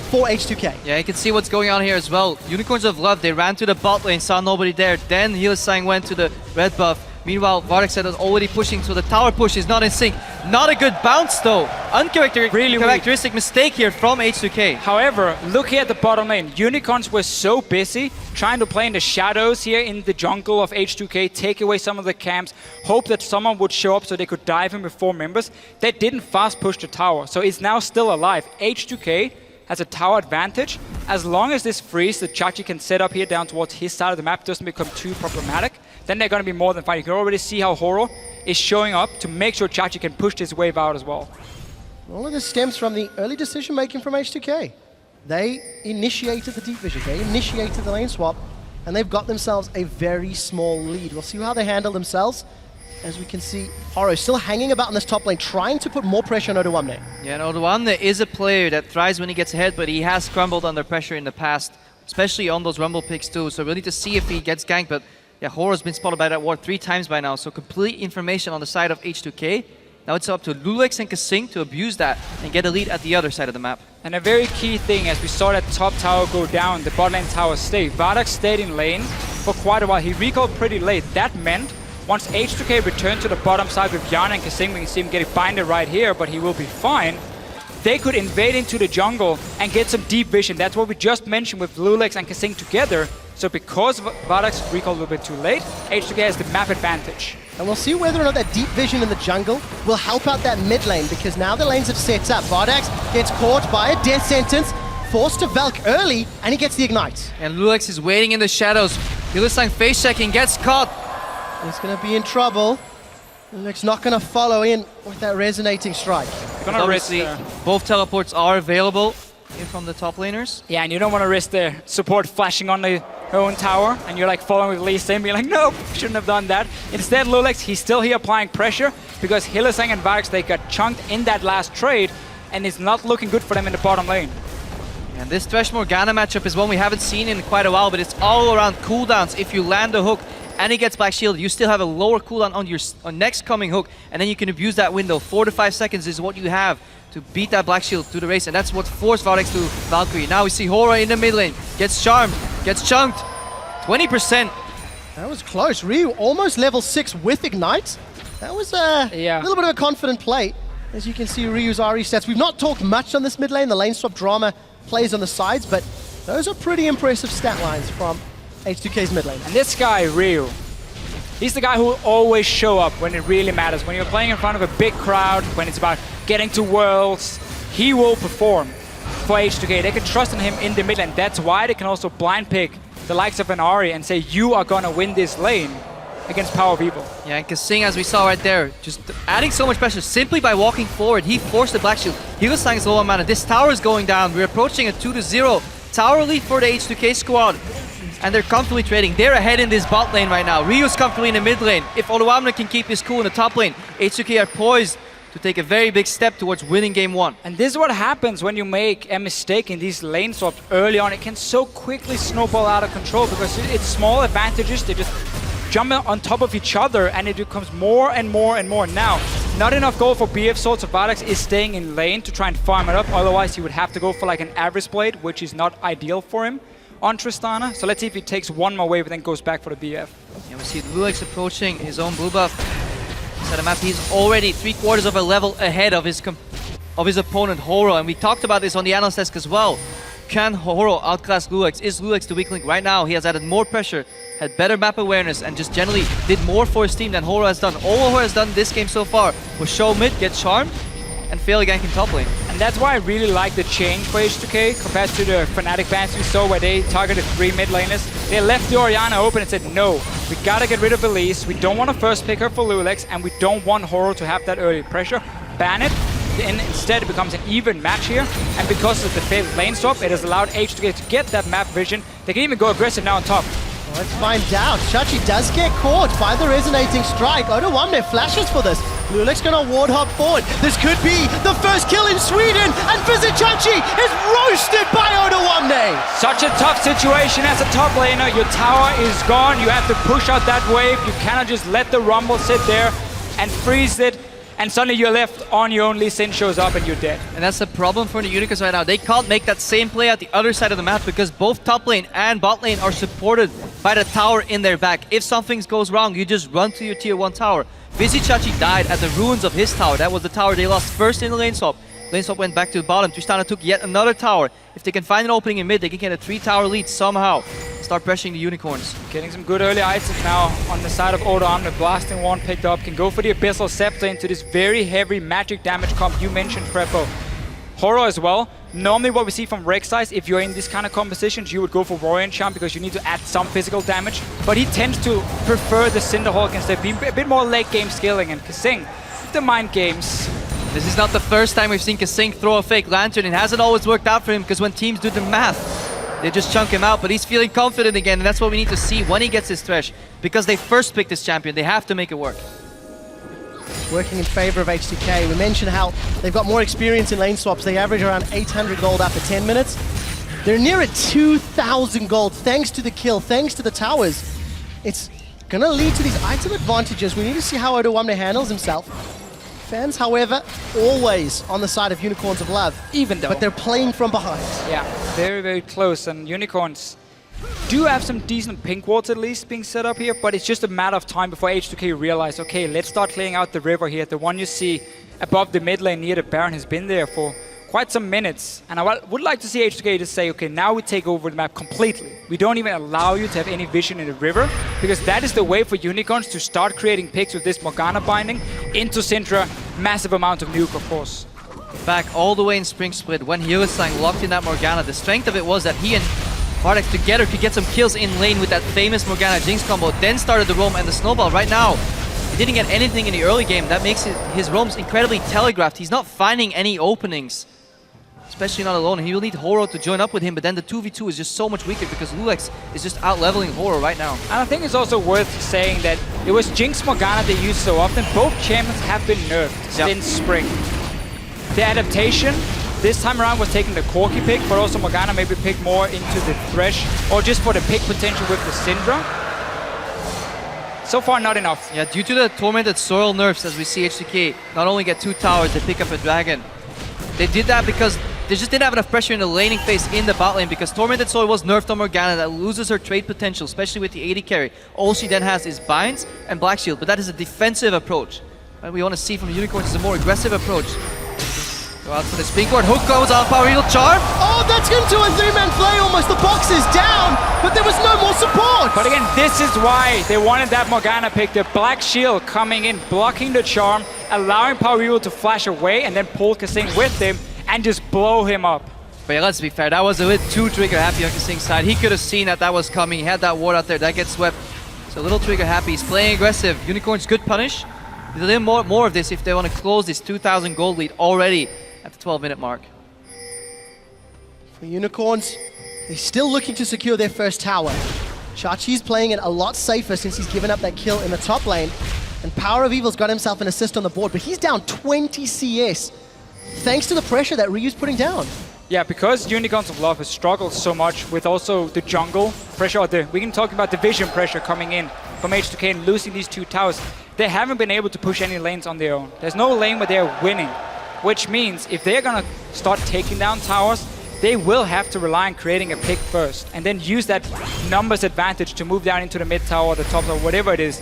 for H2K. Yeah, you can see what's going on here as well. Unicorns of Love, they ran to the bot lane, saw nobody there. Then Hillesang went to the red buff, Meanwhile, Vardex is already pushing, so the tower push is not in sync. Not a good bounce though. Uncharacteristic mistake here from H2K. However, looking at the bottom lane, Unicorns were so busy trying to play in the shadows here in the jungle of H2K, take away some of the camps, hope that someone would show up so they could dive in with 4 members. They didn't fast push the tower, so it's now still alive. H2K has a tower advantage. As long as this freeze that Chachi can set up here down towards his side of the map doesn't become too problematic, then they're going to be more than fine. You can already see how Horo is showing up to make sure Chachi can push this wave out as well. All of this stems from the early decision-making from H2K. They initiated the deep vision, they initiated the lane swap, and they've got themselves a very small lead. We'll see how they handle themselves. As we can see, Horo still hanging about in this top lane, trying to put more pressure on Odoamne. Yeah, and Odoamne is a player that thrives when he gets ahead, but he has crumbled under pressure in the past, especially on those rumble picks too. So we'll need to see if he gets ganked, but yeah, Horo's been spotted by that ward 3 times by now, so complete information on the side of H2K. Now it's up to Lulex and Kasing to abuse that and get a lead at the other side of the map. And a very key thing, as we saw that top tower go down, the bot lane tower stay. Vardex stayed in lane for quite a while. He recalled pretty late. That meant once H2K returned to the bottom side with Yana and Kasing, we can see him getting binded right here, but he will be fine. They could invade into the jungle and get some deep vision. That's what we just mentioned with Lulex and Kasing together. So because Vardex recalled a little bit too late, H2K has the map advantage. And we'll see whether or not that deep vision in the jungle will help out that mid lane, because now the lanes have set up. Vardex gets caught by a death sentence, forced to Valk early, and he gets the ignite. And Lulex is waiting in the shadows. Hylissang face checking, gets caught. He's going to be in trouble. Lulex not going to follow in with that resonating strike. Obviously, both teleports are available here from the top laners. Yeah, and you don't want to risk the support flashing on the own tower, and you're like following with Lee Sin, being like, nope, shouldn't have done that. Instead, Lulex, he's still here applying pressure because Hylissang and Vardex, they got chunked in that last trade, and it's not looking good for them in the bottom lane. And this Thresh Morgana matchup is one we haven't seen in quite a while, but it's all around cooldowns. If you land a hook and he gets Black Shield, you still have a lower cooldown on your next coming hook, and then you can abuse that window. 4 to 5 seconds is what you have to beat that Black Shield through the race, and that's what forced Vardex to Valkyrie. Now we see Horo in the mid lane, gets charmed, gets chunked, 20%. That was close. Ryu almost level 6 with Ignite. That was a little bit of a confident play. As you can see, Ryu's RE stats. We've not talked much on this mid lane. The lane swap drama plays on the sides, but those are pretty impressive stat lines from H2K's mid lane. And this guy, Ryu, he's the guy who will always show up when it really matters. When you're playing in front of a big crowd, when it's about getting to Worlds, he will perform for H2K. They can trust in him in the mid lane. That's why they can also blind pick the likes of an Ahri and say, you are gonna win this lane against Power of Evil. Yeah, and Kasing, as we saw right there, just adding so much pressure simply by walking forward. He forced the Black Shield. Hylissang is low on mana. This tower is going down. We're approaching a 2-0 tower lead for the H2K squad. And they're comfortably trading. They're ahead in this bot lane right now. Ryu's comfortably in the mid lane. If Odoamne can keep his cool in the top lane, H2K are poised to take a very big step towards winning game 1. And this is what happens when you make a mistake in these lane swaps early on. It can so quickly snowball out of control because it's small advantages. They just jump on top of each other, and it becomes more and more and more. Now, not enough gold for BF Sword, so Vardex is staying in lane to try and farm it up. Otherwise, he would have to go for like an average blade, which is not ideal for him on Tristana. So let's see if he takes one more wave and then goes back for the BF. Yeah, we see Lulex approaching his own blue buff. Side of map, he's already 3/4 of a level ahead of his opponent Horo, and we talked about this on the analyst desk as well. Can Horo outclass Lulex? Is Lulex the weak link? Right now, he has added more pressure, had better map awareness, and just generally did more for his team than Horo has done. All Horo has done this game so far was show mid, get charmed, and fail a gank in top lane. And that's why I really like the change for H2K compared to the Fnatic bans we saw where they targeted 3 mid laners. They left the Orianna open and said, no, we gotta get rid of Elise, we don't want to first pick her for Lulex, and we don't want Horo to have that early pressure. Ban it, and instead it becomes an even match here. And because of the failed lane swap, it has allowed H2K to get that map vision. They can even go aggressive now on top. Let's find out. Chachi does get caught by the resonating strike. Odoamne flashes for this. Lulex gonna ward hop forward. This could be the first kill in Sweden, and Chachi is roasted by Odoamne. Such a tough situation as a top laner. Your tower is gone. You have to push out that wave. You cannot just let the Rumble sit there and freeze it. And suddenly you're left on your own. Lee Sin shows up and you're dead. And that's the problem for the Unicorns right now. They can't make that same play at the other side of the map because both top lane and bot lane are supported by the tower in their back. If something goes wrong, you just run to your tier 1 tower. Vizichachi died at the ruins of his tower. That was the tower they lost first in the lane swap. Lane swap went back to the bottom. Tristana took yet another tower. If they can find an opening in mid, they can get a 3-tower lead somehow. Start pressuring the Unicorns. Getting some good early items now on the side of Odom. The blasting one picked up. Can go for the Abyssal Scepter into this very heavy magic damage comp you mentioned, Preppo. Horror as well. Normally what we see from Rek'Sai, if you're in this kind of compositions, you would go for Warrior Enchant because you need to add some physical damage. But he tends to prefer the Cinderhawk instead, being a bit more late game scaling. And Kasing, the mind games. This is not the first time we've seen Kasing throw a fake lantern. It hasn't always worked out for him because when teams do the math, they just chunk him out. But he's feeling confident again, and that's what we need to see when he gets his Thresh. Because they first picked this champion, they have to make it work. Working in favor of H2K. We mentioned how they've got more experience in lane swaps. They average around 800 gold after 10 minutes. They're near at 2,000 gold thanks to the kill, thanks to the towers. It's gonna lead to these item advantages. We need to see how Odowamne handles himself. Fans, however, always on the side of Unicorns of Love. Even though. But they're playing from behind. Yeah, very, very close. And Unicorns do have some decent pink wards at least being set up here, but it's just a matter of time before H2K realize, okay, let's start clearing out the river here. The one you see above the mid lane near the Baron has been there for quite some minutes. And I would like to see H2K just say, okay, now we take over the map completely. We don't even allow you to have any vision in the river, because that is the way for Unicorns to start creating picks with this Morgana binding into Syndra. Massive amount of nuke, of course. Back all the way in Spring Split, when Hylissang locked in that Morgana, the strength of it was that he and Bartek together could get some kills in lane with that famous Morgana Jinx combo, then started the roam and the snowball. Right now, he didn't get anything in the early game. That makes his roams incredibly telegraphed. He's not finding any openings, especially not alone. He will need Horo to join up with him, but then the 2v2 is just so much weaker because Lulex is just out-leveling Horo right now. And I think it's also worth saying that it was Jinx Morgana they used so often. Both champions have been nerfed since spring. The adaptation this time around was taking the Corki pick, but also Morgana maybe picked more into the Thresh, or just for the pick potential with the Syndra. So far, not enough. Yeah, due to the Tormented Soil nerfs, as we see H2K not only get 2 towers, they pick up a Dragon. They did that because they just didn't have enough pressure in the laning phase in the bot lane, because Tormented Soil was nerfed on Morgana. That loses her trade potential, especially with the AD carry. All she then has is Binds and Black Shield, but that is a defensive approach. And we want to see from the Unicorns is a more aggressive approach. Go out for the springboard. Hook goes on Power Eagle Charm. Oh, that's into a 3-man play almost. The box is down, but there was no more support. But again, this is why they wanted that Morgana pick. The Black Shield coming in, blocking the charm, allowing Power Eagle to flash away, and then pull Kasing with him and just blow him up. But yeah, let's be fair, that was a bit too trigger happy on Kasing's side. He could have seen that was coming. He had that ward out there, that gets swept. So a little trigger happy. He's playing aggressive. Unicorns could punish. There's a little more of this if they want to close this 2,000 gold lead already at the 12-minute mark. For Unicorns, they're still looking to secure their first tower. Chachi's playing it a lot safer since he's given up that kill in the top lane. And Power of Evil's got himself an assist on the board, but he's down 20 CS thanks to the pressure that Ryu's putting down. Yeah, because Unicorns of Love has struggled so much with also the jungle pressure, or we can talk about the vision pressure coming in from H2K and losing these 2 towers. They haven't been able to push any lanes on their own. There's no lane where they're winning, which means if they're gonna start taking down towers, they will have to rely on creating a pick first and then use that numbers advantage to move down into the mid tower or the top tower, whatever it is,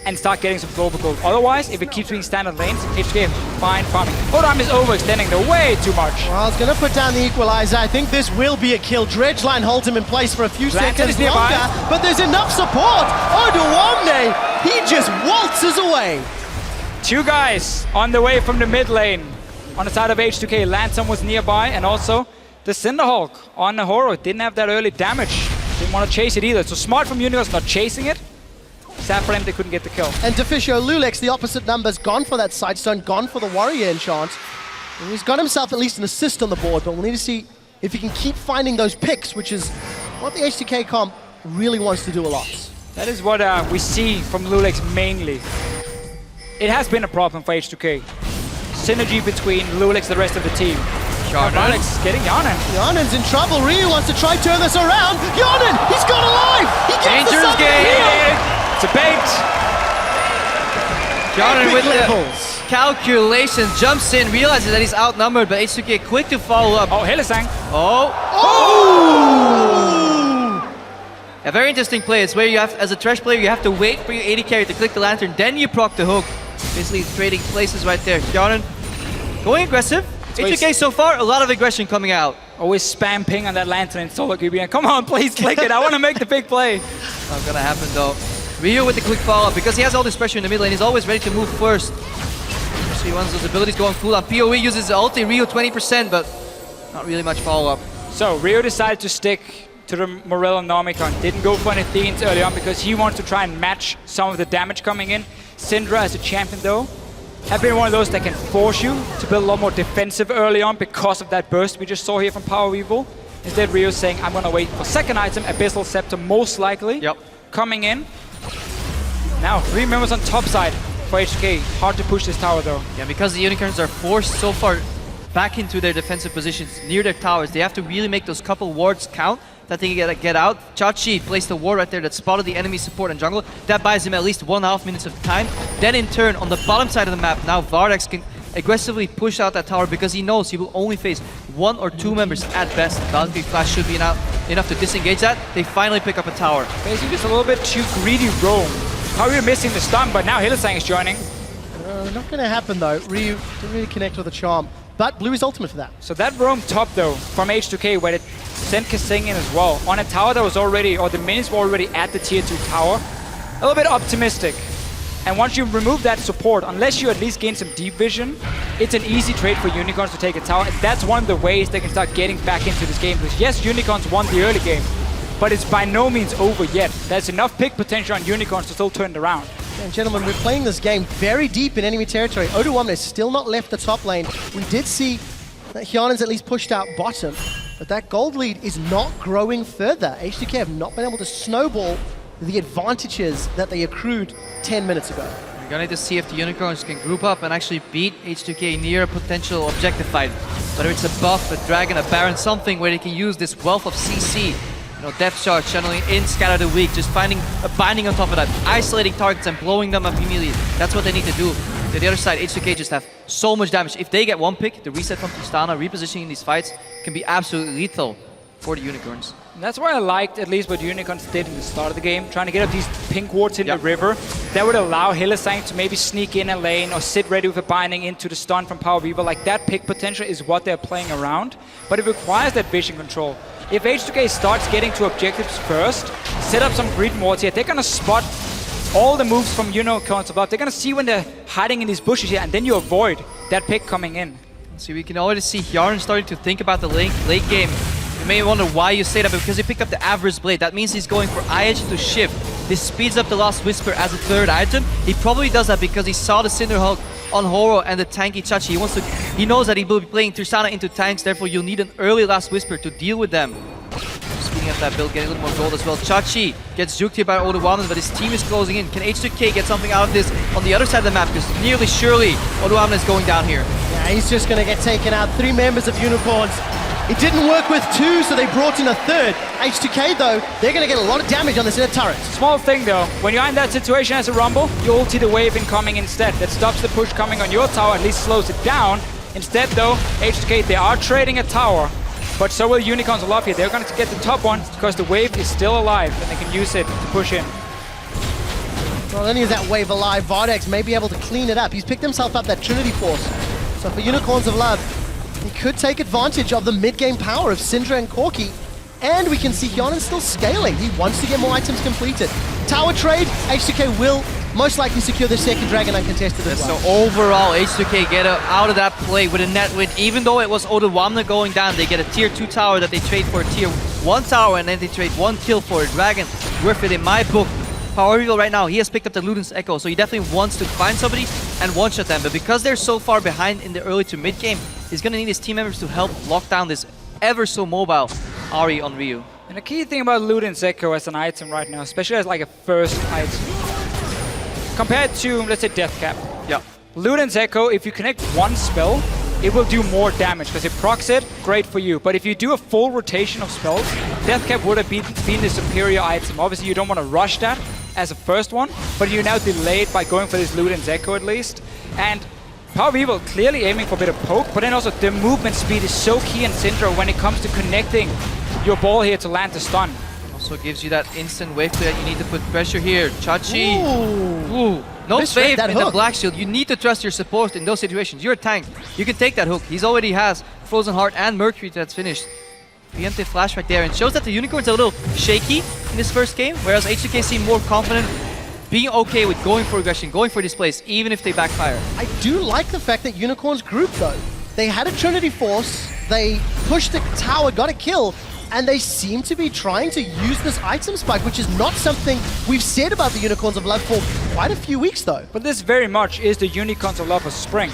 and start getting some global gold. Otherwise, if it keeps being standard lanes, H2K fine farming. Odom is overextending the way too much. Well, it's going to put down the equalizer. I think this will be a kill. Dredgeline holds him in place for a few seconds longer, but there's enough support. Odowamne, he just waltzes away. 2 guys on the way from the mid lane. On the side of H2K, Lansom was nearby, and also the Cinderhawk on the Horo didn't have that early damage. Didn't want to chase it either. So smart from Unicorns not chasing it. Sad for them they couldn't get the kill. And Deficio, Lulex, the opposite numbers, gone for that Sidestone, gone for the Warrior Enchant. And he's got himself at least an assist on the board, but we'll need to see if he can keep finding those picks, which is what the H2K comp really wants to do a lot. That is what we see from Lulex mainly. It has been a problem for H2K. Synergy between Lulex and the rest of the team. Alex getting Yanin. Yanin's in trouble. Ryu wants to try turn this around. Yanin, he's gone alive. He gets dangerous game. It's a bait. Yanin with levels. The calculations, jumps in, realizes that he's outnumbered, but H2K quick to follow up. Oh, Hylissang. Oh! Oh! Oh! A very interesting play. It's where you have, as a Thresh player, you have to wait for your AD carry to click the Lantern, then you proc the hook. Basically trading places right there. Hjarnan going aggressive. H2K so far, a lot of aggression coming out. Always spam ping on that Lantern and solo QB. Come on, please click it. I want to make the big play. Not gonna happen though. Ryu with the quick follow-up, because he has all this pressure in the mid lane, he's always ready to move first. So he wants those abilities going full on. PoE uses the ulti, Ryu 20%, but not really much follow-up. So Ryu decided to stick to the Morello Nomicon. Didn't go for any Athenes early on because he wants to try and match some of the damage coming in. Syndra as a champion though, have been one of those that can force you to build a lot more defensive early on because of that burst we just saw here from Power Weevil. Instead, Rio's saying, I'm gonna wait for second item, Abyssal Scepter most likely. Coming in. Now, 3 members on top side for H2K. Hard to push this tower though. Yeah, because the Unicorns are forced so far back into their defensive positions near their towers. They have to really make those couple wards count that they can get out. Chachi placed a ward right there that spotted the enemy support and jungle. That buys him at least 1.5 minutes of time. Then in turn, on the bottom side of the map, now Vardex can aggressively push out that tower because he knows he will only face 1 or 2 members at best. Valkyrie Flash should be enough to disengage that. They finally pick up a tower. Basically just a little bit too greedy roam. Power missing the stun, but now Hylissang is joining. Not going to happen though. Ryu didn't really connect with the charm. But Blue is ultimate for that. So that roam top though, from H2K, where it sent Kasing in as well, on a tower that was already, or the minions were already at the tier 2 tower, a little bit optimistic. And once you remove that support, unless you at least gain some deep vision, it's an easy trade for Unicorns to take a tower. And that's one of the ways they can start getting back into this game. Because yes, Unicorns won the early game, but it's by no means over yet. There's enough pick potential on Unicorns to still turn it around. And gentlemen, we're playing this game very deep in enemy territory. Oduwamne has still not left the top lane. We did see that Hjarnan's at least pushed out bottom, but that gold lead is not growing further. H2K have not been able to snowball the advantages that they accrued 10 minutes ago. We're gonna need to see if the Unicorns can group up and actually beat H2K near a potential objective fight. Whether it's a buff, a dragon, a baron, something where they can use this wealth of CC. You know, Depth Charge channeling in, Scatter the Weak, just finding a binding on top of that, isolating targets and blowing them up immediately. That's what they need to do. To the other side, H2K just have so much damage. If they get one pick, the reset from Tristana, repositioning these fights can be absolutely lethal for the Unicorns. And that's why I liked at least what Unicorns did in the start of the game, trying to get up these pink wards in the river. That would allow Hylissang to maybe sneak in a lane or sit ready with a binding into the stun from Power Weaver. Like that pick potential is what they're playing around, but it requires that vision control. If H2K starts getting to objectives first, set up some grid wards here, they're gonna spot all the moves from Unicorns above. They're gonna see when they're hiding in these bushes here, and then you avoid that pick coming in. See, we can already see Hjarnan starting to think about the late game. You may wonder why you say that, because he picked up the Average Blade. That means he's going for IH to shift. This speeds up the Last Whisper as a third item. He probably does that because he saw the Cinderhulk on Horo and the tanky Chachi. He knows that he will be playing Tristana into tanks, therefore you'll need an early Last Whisper to deal with them. Speaking of that build, getting a little more gold as well. Chachi gets juked here by Oduwamne, but his team is closing in. Can H2K get something out of this on the other side of the map? Because nearly surely Oduwamne is going down here. Yeah, he's just going to get taken out. 3 members of Unicorns. It didn't work with 2, so they brought in a third. H2K, though, they're going to get a lot of damage on this inner turret. Small thing, though. When you're in that situation as a Rumble, you ulti the wave incoming instead. That stops the push coming on your tower, at least slows it down. Instead, though, H2K, they are trading a tower. But so will Unicorns Love here. They're going to get the top one because the wave is still alive and they can use it to push in. Not only is that wave alive, Vardex may be able to clean it up. He's picked himself up that Trinity Force. So for Unicorns of Love, he could take advantage of the mid-game power of Syndra and Corki. And we can see Hjarnan still scaling. He wants to get more items completed. Tower trade, H2K will most likely secure the second dragon uncontested as well. So overall, H2K get out of that play with a net win. Even though it was Oduwamne going down, they get a tier 2 tower that they trade for a tier 1 tower, and then they trade 1 kill for a dragon. Worth it in my book. Power Weevil right now, he has picked up the Luden's Echo, so he definitely wants to find somebody and one-shot them. But because they're so far behind in the early to mid game, he's going to need his team members to help lock down this ever so mobile Ahri on Ryu. And the key thing about Luden's Echo as an item right now, especially as like a first item, compared to, let's say, Deathcap. Yeah. Luden's Echo, if you connect one spell, it will do more damage, because it procs it, great for you. But if you do a full rotation of spells, Deathcap would have been the superior item. Obviously, you don't want to rush that as a first one, but you're now delayed by going for this Luden's Echo at least. And Power Weevil clearly aiming for a bit of poke, but then also the movement speed is so key in Syndra when it comes to connecting your ball here to land the stun. Also gives you that instant wave play that you need to put pressure here. Chachi. Ooh. No Misread faith that in the hook. Black Shield. You need to trust your support in those situations. You're a tank. You can take that hook. He's already has Frozen Heart and Mercury that's finished. Preemptive flash right there, and shows that the Unicorns are a little shaky in this first game, whereas H2K seem more confident, being okay with going for aggression, going for displays, even if they backfire. I do like the fact that Unicorns group though. They had a Trinity Force, they pushed the tower, got a kill, and they seem to be trying to use this item spike, which is not something we've said about the Unicorns of Love for quite a few weeks though. But this very much is the Unicorns of Love of Spring.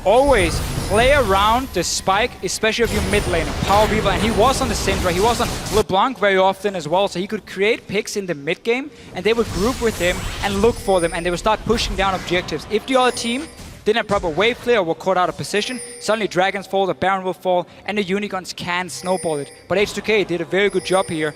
Always play around the spike, especially if you're mid laner, Power Weaver, and he was on the Syndra, he was on LeBlanc very often as well, so he could create picks in the mid game, and they would group with him and look for them, and they would start pushing down objectives. If the other team didn't have proper wave play or were caught out of position, suddenly Dragons fall, the Baron will fall, and the Unicorns can snowball it. But H2K did a very good job here,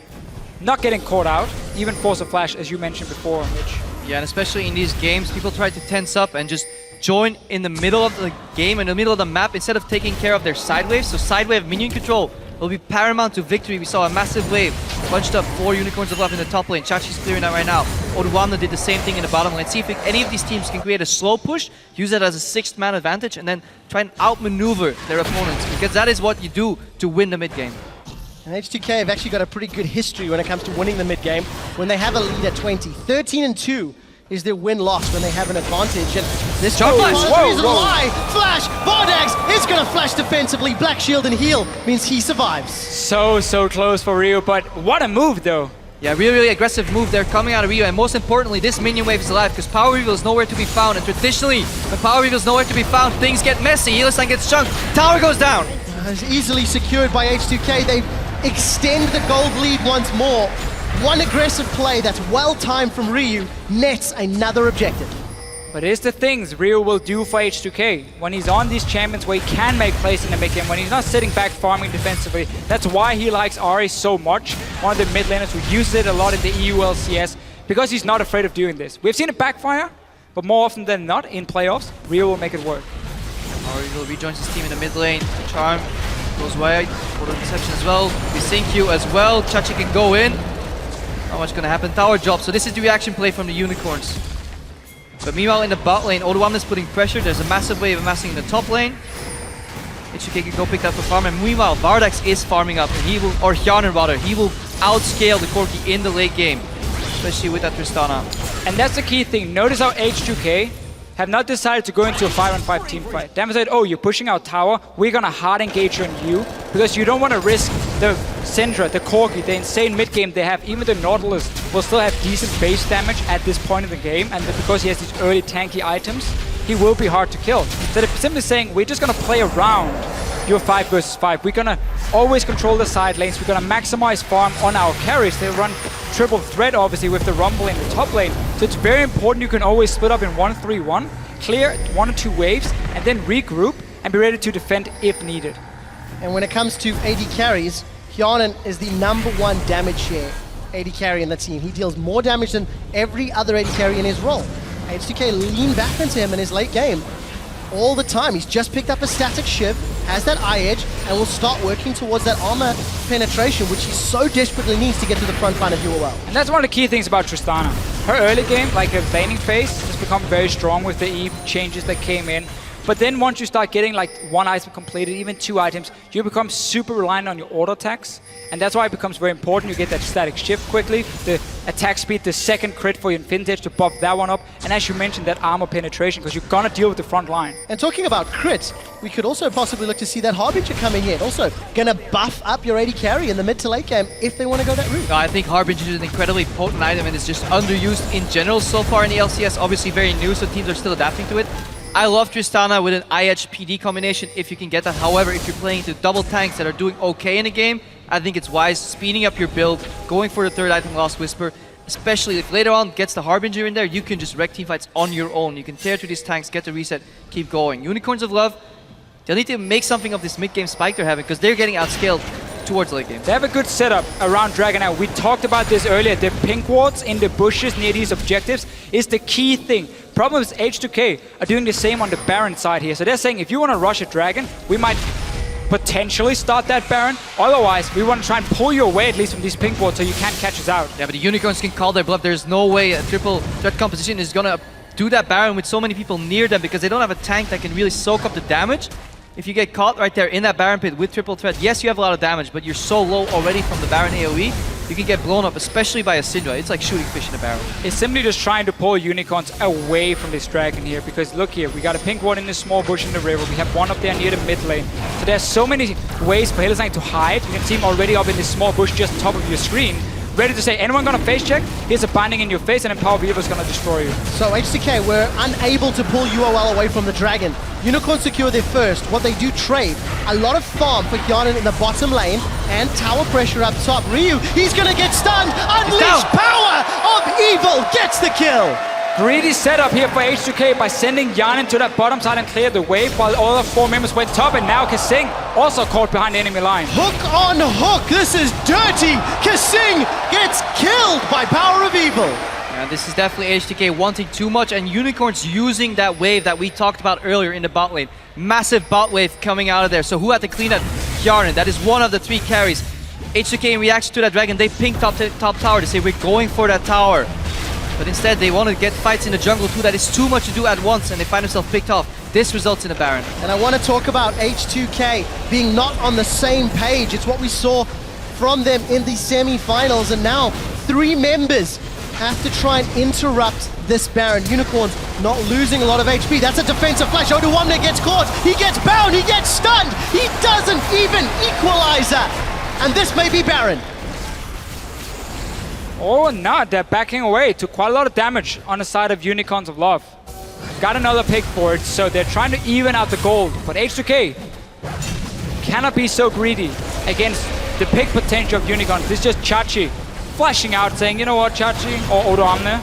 not getting caught out, even force a flash, as you mentioned before, Mitch. Yeah, and especially in these games, people try to tense up and just join in the middle of the game, in the middle of the map, instead of taking care of their side waves. So side wave minion control will be paramount to victory. We saw a massive wave punched up 4 Unicorns of Love in the top lane. Chachi's clearing that right now. Oduwamna did the same thing in the bottom lane. See if any of these teams can create a slow push, use it as a 6th man advantage, and then try and outmaneuver their opponents, because that is what you do to win the mid game. And H2K have actually got a pretty good history when it comes to winning the mid game. When they have a lead at 20, 13-2 is their win-loss when they have an advantage. And this Jump flash! Whoa. Flash! Bardax is gonna flash defensively. Black Shield and heal means he survives. So close for Rio, but what a move though. Yeah, really aggressive move there coming out of Rio, and most importantly, this minion wave is alive because Power Reveal is nowhere to be found, and traditionally, when Power Reveal is nowhere to be found, things get messy. Healerstein gets chunked, tower goes down. It's easily secured by H2K. They extend the gold lead once more. One aggressive play that's well-timed from Ryu nets another objective. But here's the things Rio will do for H2K. When he's on these champions where he can make plays in the mid game, when he's not sitting back farming defensively, that's why he likes Ahri so much. One of the mid laners who uses it a lot in the UOL CS, because he's not afraid of doing this. We've seen it backfire, but more often than not in playoffs, Rio will make it work. Ahri rejoins his team in the mid lane. Charm goes wide, photo deception as well. We sync you as well. Chachi can go in. Not much gonna happen. Tower drop. So this is the reaction play from the Unicorns. But meanwhile in the bot lane, Oduwamna is putting pressure. There's a massive wave amassing in the top lane. H2K can go pick that up for farm, and meanwhile Bardax is farming up, and he will, or Hjarnan rather, he will outscale the Corki in the late game, especially with that Tristana. And that's the key thing. Notice how H2K have not decided to go into a 5-on-5 team fight. They haven't said, oh, you're pushing out tower, we're gonna hard engage on you, because you don't want to risk the Syndra, the Corki, the insane mid game they have. Even the Nautilus will still have decent base damage at this point in the game, and because he has these early tanky items, he will be hard to kill. So they're simply saying, we're just gonna play around your 5 versus 5. We're gonna always control the side lanes, we're gonna maximize farm on our carries. They run triple threat obviously with the Rumble in the top lane. So it's very important you can always split up in 1-3-1, clear 1 or 2 waves, and then regroup and be ready to defend if needed. And when it comes to AD carries, Hjarnan is the #1 damage share AD carry in the team. He deals more damage than every other AD carry in his role. H2K lean back into him in his late game all the time. He's just picked up a static shiv, has that eye edge, and will start working towards that armor penetration, which he so desperately needs to get to the front line of UOL. And that's one of the key things about Tristana. Her early game, like her laning phase, has become very strong with the E changes that came in. But then once you start getting like 1 item completed, even 2 items, you become super reliant on your auto attacks. And that's why it becomes very important you get that static shift quickly, the attack speed, the second crit for your Infinity to buff that one up, and as you mentioned, that armor penetration, because you're gonna deal with the front line. And talking about crits, we could also possibly look to see that Harbinger coming in. Also gonna buff up your AD carry in the mid to late game if they want to go that route. I think Harbinger is an incredibly potent item and it's just underused in general so far in the LCS. Obviously very new, so teams are still adapting to it. I love Tristana with an IH PD combination if you can get that. However, if you're playing into double tanks that are doing okay in the game, I think it's wise speeding up your build, going for the 3rd item, Lost Whisper, especially if later on gets the Harbinger in there, you can just wreck teamfights on your own. You can tear through these tanks, get the reset, keep going. Unicorns of Love, they'll need to make something of this mid-game spike they're having because they're getting outscaled towards late game. They have a good setup around Dragonite. We talked about this earlier. The pink wards in the bushes near these objectives is the key thing. Problem is H2K are doing the same on the Baron side here. So they're saying if you want to rush a dragon, we might potentially start that Baron. Otherwise, we want to try and pull you away at least from these pink boards so you can't catch us out. Yeah, but the Unicorns can call their bluff. There's no way a triple threat composition is gonna do that Baron with so many people near them because they don't have a tank that can really soak up the damage. If you get caught right there in that Baron pit with triple threat, yes, you have a lot of damage, but you're so low already from the Baron AoE, you can get blown up, especially by a Syndra. It's like shooting fish in a barrel. It's simply just trying to pull Unicorns away from this dragon here, because look here, we got a pink one in this small bush in the river, we have one up there near the mid lane. So there's so many ways for Hylissang to hide. You can see him already up in this small bush just top of your screen, ready to say, anyone gonna face check? Here's a binding in your face, and then Power Beaver's gonna destroy you. So H2K were unable to pull UOL away from the dragon. Unicorn secure their first. What they do trade, a lot of farm for Hjarnan in the bottom lane, and tower pressure up top. Ryu, he's gonna get stunned! Unleash power of evil gets the kill! Greedy setup here for H2K by sending Hjarnan to that bottom side and clear the wave while all the 4 members went top, and now Kasing also caught behind the enemy line. Hook on hook, this is dirty! Kasing gets killed by power of evil! Yeah, this is definitely H2K wanting too much, and Unicorns using that wave that we talked about earlier in the bot lane. Massive bot wave coming out of there, so who had to clean up? Hjarnan, that is one of the 3 carries. H2K in reaction to that dragon, they ping top tower to say we're going for that tower. But instead, they want to get fights in the jungle too. That is too much to do at once, and they find themselves picked off. This results in a Baron. And I want to talk about H2K being not on the same page. It's what we saw from them in the semi-finals, and now 3 members have to try and interrupt this Baron. Unicorns not losing a lot of HP. That's a defensive flash. Oduwamne gets caught. He gets bound. He gets stunned. He doesn't even equalizer. And this may be Baron. Oh, no, they're backing away. Took quite a lot of damage on the side of Unicorns of Love. Got another pick for it, so they're trying to even out the gold. But H2K cannot be so greedy against the pick potential of Unicorns. This is just Chachi flashing out, saying, you know what, Chachi, or Odoamne,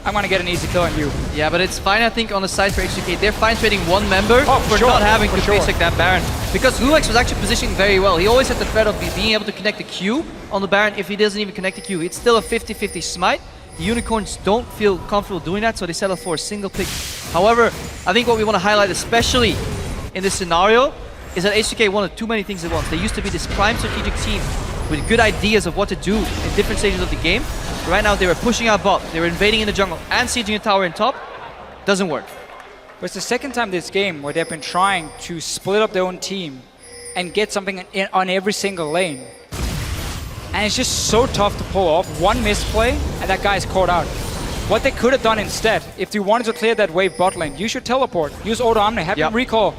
I'm gonna get an easy kill on you. Yeah, but it's fine, I think, on the side for H2K. They're fine trading 1 member for not having to face like that Baron. Because Lulex was actually positioning very well. He always had the threat of being able to connect the Q on the Baron. If he doesn't even connect the Q, it's still a 50-50 smite. The Unicorns don't feel comfortable doing that, so they settle for a single pick. However, I think what we want to highlight, especially in this scenario, is that H2K wanted too many things at once. They used to be this prime strategic team with good ideas of what to do in different stages of the game. Right now, they were pushing out bot, they were invading in the jungle and sieging a tower in top. Doesn't work. But it's the second time this game where they've been trying to split up their own team and get something on every single lane. And it's just so tough to pull off. One misplay, and that guy's caught out. What they could have done instead, if you wanted to clear that wave bot lane, you should teleport. Use Odoamne, have him recall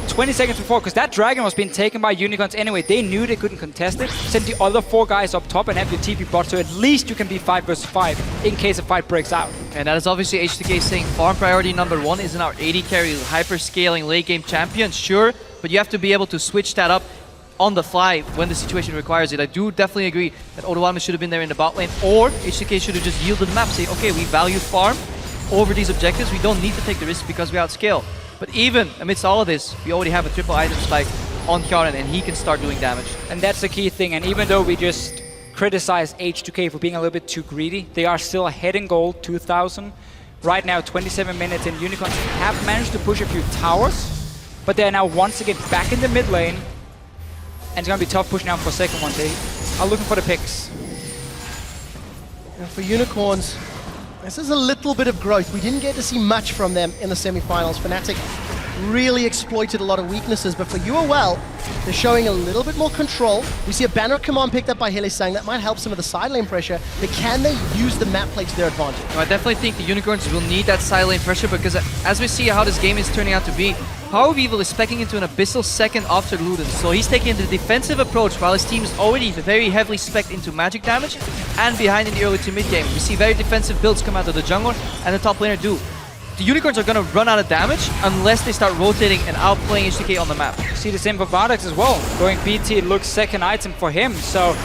20 seconds before, because that dragon was being taken by Unicorns anyway. They knew they couldn't contest it. Send the other 4 guys up top and have your TP bot, so at least you can be 5 versus 5 in case a fight breaks out. And that is obviously H2K saying farm priority number 1 isn't our AD carry hyper-scaling late game champion, sure, but you have to be able to switch that up on the fly when the situation requires it. I do definitely agree that Odoamne should have been there in the bot lane, or H2K should have just yielded the map, say, okay, we value farm over these objectives, we don't need to take the risk because we outscale. But even amidst all of this, we already have a triple item spike on Hjarnan, and he can start doing damage. And that's the key thing, and even though we just criticized H2K for being a little bit too greedy, they are still ahead in gold, 2,000. Right now, 27 minutes, and Unicorns have managed to push a few towers, but they're now once again back in the mid lane, and it's going to be tough pushing out for a second one. They are looking for the picks. And for Unicorns, this is a little bit of growth. We didn't get to see much from them in the semi-finals. Fnatic really exploited a lot of weaknesses, but for UOL, they're showing a little bit more control. We see a banner command picked up by Hylissang. That might help some of the side lane pressure, but can they use the map play to their advantage? I definitely think the Unicorns will need that side lane pressure, because as we see how this game is turning out to be, Power of Evil is specking into an Abyssal second after Luden, so he's taking the defensive approach while his team is already very heavily specced into magic damage and behind in the early to mid game. We see very defensive builds come out of the jungle, and the top laner do. The Unicorns are going to run out of damage unless they start rotating and outplaying H2K on the map. See the same for Bardax as well. Going BT, it looks second item for him, so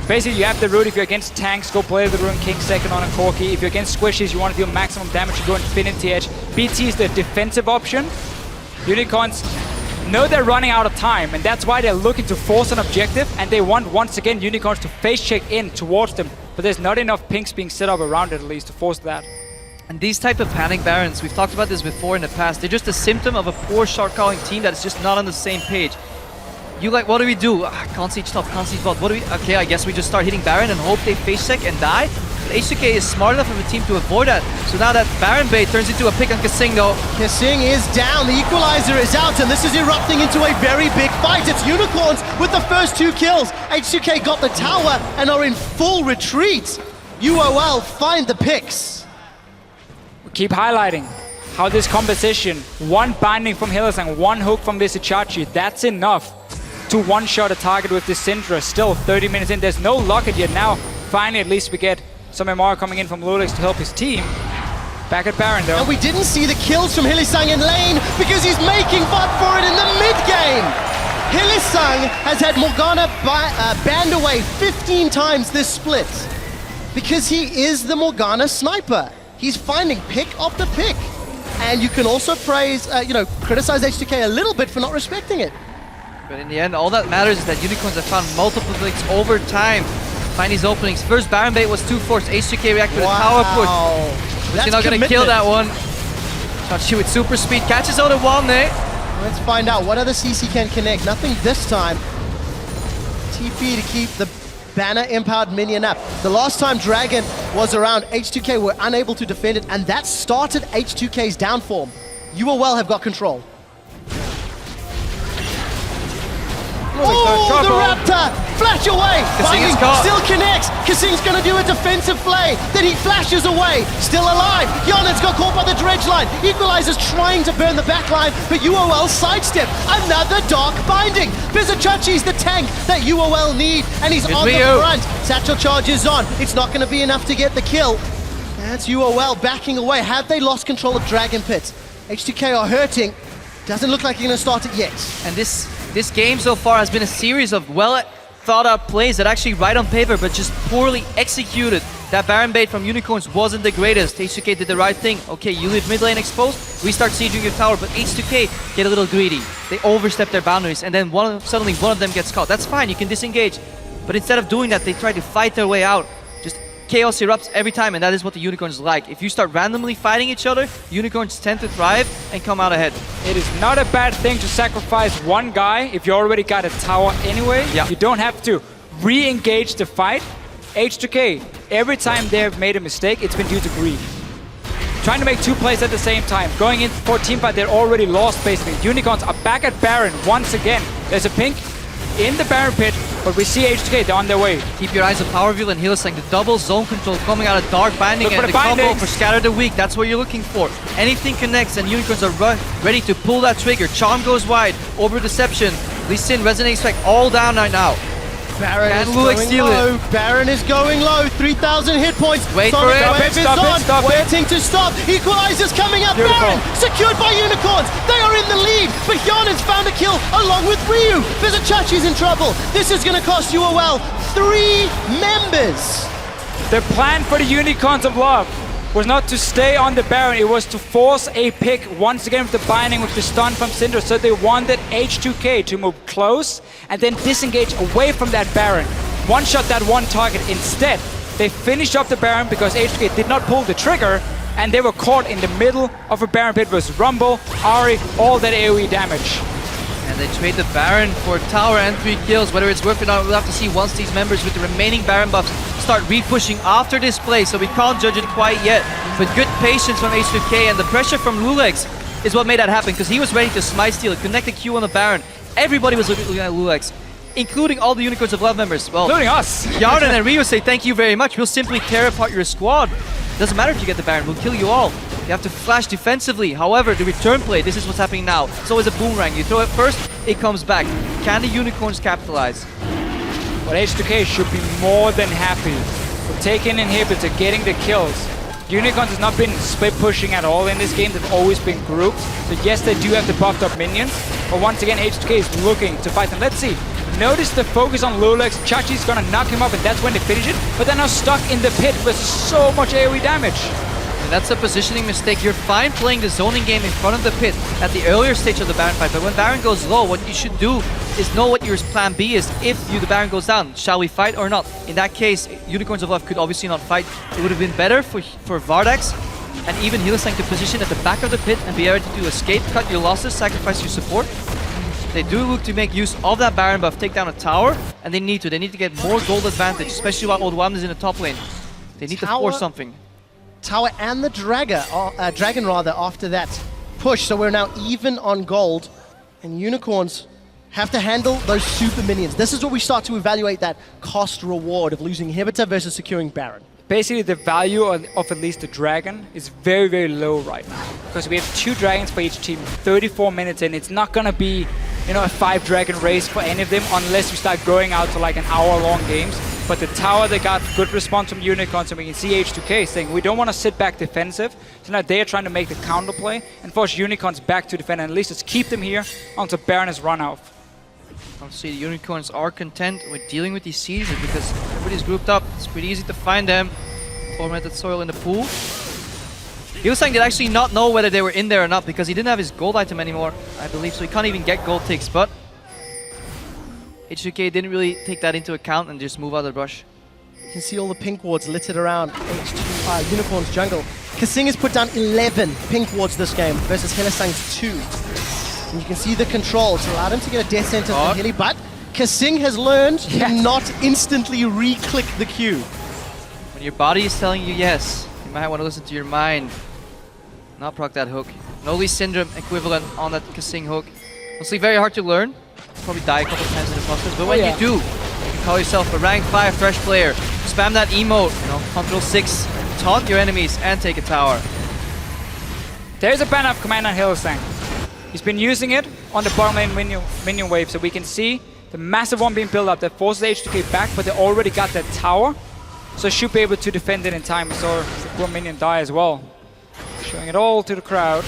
basically you have the root. If you're against tanks, go play the Rune King second on a Corki. If you're against squishies, you want to do maximum damage, you go Infinity Edge. BT is the defensive option. Unicorns know they're running out of time, and that's why they're looking to force an objective, and they want, once again, Unicorns to face check in towards them, but there's not enough pinks being set up around it, at least, to force that. And these type of panic barons, we've talked about this before in the past, they're just a symptom of a poor shot calling team that is just not on the same page. You like, what do we do? Can't see top, can't see bot. What do we? Okay, I guess we just start hitting Baron and hope they face check and die. But H2K is smart enough of a team to avoid that. So now that Baron bait turns into a pick on Kasing though. Kasing is down, the equalizer is out, and this is erupting into a very big fight. It's Unicorns with the first 2 kills. H2K got the tower and are in full retreat. UOL find the picks. We keep highlighting how this composition, 1 binding from Hylissang, 1 hook from this Itachi, that's enough to one-shot a target with this Syndra. Still 30 minutes in, there's no locket yet. Now, finally, at least we get some MR coming in from Lulex to help his team. Back at Baron though. And we didn't see the kills from Hylissang in lane because he's making up for it in the mid-game. Hylissang has had Morgana banned away 15 times this split because he is the Morgana sniper. He's finding pick after pick. And you can also praise, criticize H2K a little bit for not respecting it. But in the end, all that matters is that Unicorns have found multiple picks over time. Find these openings. First Baron bait was 2 force. H2K reacted with a power push. But you're not going to kill that one. Itachi with super speed. Catches out of one there. Let's find out what other CC can connect. Nothing this time. TP to keep the banner-empowered minion up. The last time Dragon was around, H2K were unable to defend it, and that started H2K's downfall. UOL have got control. Oh, the Raptor! Flash away! Binding still connects! Kasing's gonna do a defensive play, then he flashes away! Still alive! Yonan's got caught by the dredge line! Equalizer's trying to burn the back line, but UOL sidestep! Another dark binding! Bizachachi's the tank that UOL need, and he's on the front! Satchel charge is on, it's not gonna be enough to get the kill. That's UOL backing away. Have they lost control of Dragon Pit? H2K are hurting. Doesn't look like you're gonna start it yet. And this game so far has been a series of well-thought-out plays that actually right on paper, but just poorly executed. That Baron bait from Unicorns wasn't the greatest. H2K did the right thing. Okay, you leave mid lane exposed, we start sieging your tower, but H2K get a little greedy. They overstep their boundaries, and then suddenly one of them gets caught. That's fine, you can disengage. But instead of doing that, they try to fight their way out. Just chaos erupts every time, and that is what the Unicorns like. If you start randomly fighting each other, Unicorns tend to thrive and come out ahead. It is not a bad thing to sacrifice one guy if you already got a tower anyway. Yeah. You don't have to re-engage the fight. H2K, every time they've made a mistake, it's been due to greed. Trying to make 2 plays at the same time. Going in for teamfight, they're already lost basically. Unicorns are back at Baron once again. There's a pink in the Baron pit, but we see H2K, they're on their way. Keep your eyes on Power View and Hylissang, the double zone control coming out of Dark Binding and the combo for Scatter the Weak. That's what you're looking for. Anything connects and Unicorns are ready to pull that trigger. Charm goes wide, Over Deception, Lee Sin, Resonate Strike, all down right now. Baron is going low. Baron is going low. 3,000 hit points. Wait for it. Stop it. Waiting to stop. Equalizer's coming up. Beautiful. Baron secured by Unicorns. They are in the lead. But Hyunan's found a kill along with Ryu. Bizachachi's in trouble. This is going to cost UOL 3 members. The plan for the Unicorns of Love was not to stay on the Baron, it was to force a pick once again with the binding with the stun from Syndra. So they wanted H2K to move close and then disengage away from that Baron. One-shot that one target. Instead, they finished off the Baron because H2K did not pull the trigger and they were caught in the middle of a Baron pit with Rumble, Ahri, all that AoE damage. And they trade the Baron for tower and 3 kills. Whether it's worth it or not, we'll have to see once these members with the remaining Baron buffs start re-pushing after this play, so we can't judge it quite yet. But good patience from H2K and the pressure from Lulex is what made that happen, because he was ready to smite steal, connect the Q on the Baron. Everybody was looking at Lulex, including all the Unicorns of Love members. Well, including us! Yarden and Rio say thank you very much. We'll simply tear apart your squad. Doesn't matter if you get the Baron, we'll kill you all. You have to flash defensively. However, the return play, this is what's happening now. It's always a boomerang. You throw it first, it comes back. Can the Unicorns capitalize? But H2K should be more than happy with taking inhibitor, getting the kills. Unicorns has not been split pushing at all in this game. They've always been grouped. So yes, they do have the buffed up minions. But once again, H2K is looking to fight them. Let's see. Notice the focus on Lulex. Chachi's gonna knock him up and that's when they finish it. But they're now stuck in the pit with so much AoE damage. And that's a positioning mistake. You're fine playing the zoning game in front of the pit at the earlier stage of the Baron fight, but when Baron goes low, what you should do is know what your plan B is if the Baron goes down. Shall we fight or not? In that case, Unicorns of Love could obviously not fight. It would have been better for Vardax and even Hylissang to position at the back of the pit and be able to escape, cut your losses, sacrifice your support. They do look to make use of that Baron buff, take down a tower, and they need to. They need to get more gold advantage, especially while Old is in the top lane. They need to force something. Tower and the dragon after that push, so we're now even on gold, and Unicorns have to handle those super minions. This is where we start to evaluate that cost reward of losing Inhibitor versus securing Baron. Basically, the value of at least the dragon is very, very low right now. Because we have 2 dragons for each team, 34 minutes in. It's not going to be, you know, a 5-dragon race for any of them unless we start going out to like an hour-long games. But the tower, they got good response from Unicorns, and we can see H2K saying, we don't want to sit back defensive. So now they're trying to make the counterplay and force Unicorns back to defend, and at least just keep them here until Baron is run out. Obviously, the Unicorns are content with dealing with these sieges because everybody's grouped up. It's pretty easy to find them. Tormented Soil in the pool. Hylissang did actually not know whether they were in there or not because he didn't have his gold item anymore, I believe, so he can't even get gold ticks, but H2K didn't really take that into account and just move out of the brush. You can see all the pink wards littered around Unicorn's jungle. Kasing has put down 11 pink wards this game versus Hylissang's 2. And you can see the control. It's allowed him to get a death sentence from Hilly, but Kasing has learned to not instantly re-click the Q. When your body is telling you yes, you might want to listen to your mind. Not proc that hook. No Lee Syndrome equivalent on that Kasing hook. Honestly, very hard to learn. Probably die a couple times in the process, but when you do, you can call yourself a rank 5 fresh player. Spam that emote, you know, Control 6, taunt your enemies, and take a tower. There's a ban of command on Hylissang. He's been using it on the bottom lane minion wave, so we can see the massive one being built up that forces H2K back, but they already got that tower, so should be able to defend it in time. We saw the poor minion die as well. Showing it all to the crowd.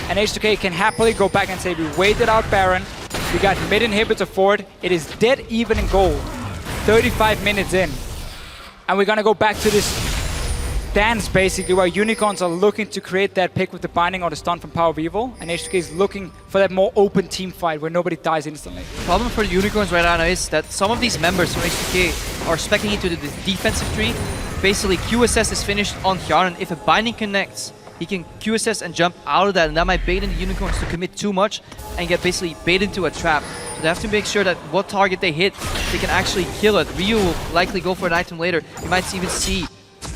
And H2K can happily go back and say, we waited out Baron, we got mid inhibitor forward, it is dead even in gold. 35 minutes in. And we're gonna go back to this dance basically where Unicorns are looking to create that pick with the binding or the stun from Power of Evil, and H2K is looking for that more open team fight where nobody dies instantly. The problem for the Unicorns right now is that some of these members from H2K are speccing into the defensive tree. Basically, QSS is finished on Hjarn, and if a binding connects, he can QSS and jump out of that, and that might bait in the Unicorns to commit too much and get basically bait into a trap. So they have to make sure that what target they hit, they can actually kill it. Ryu will likely go for an item later. You might even see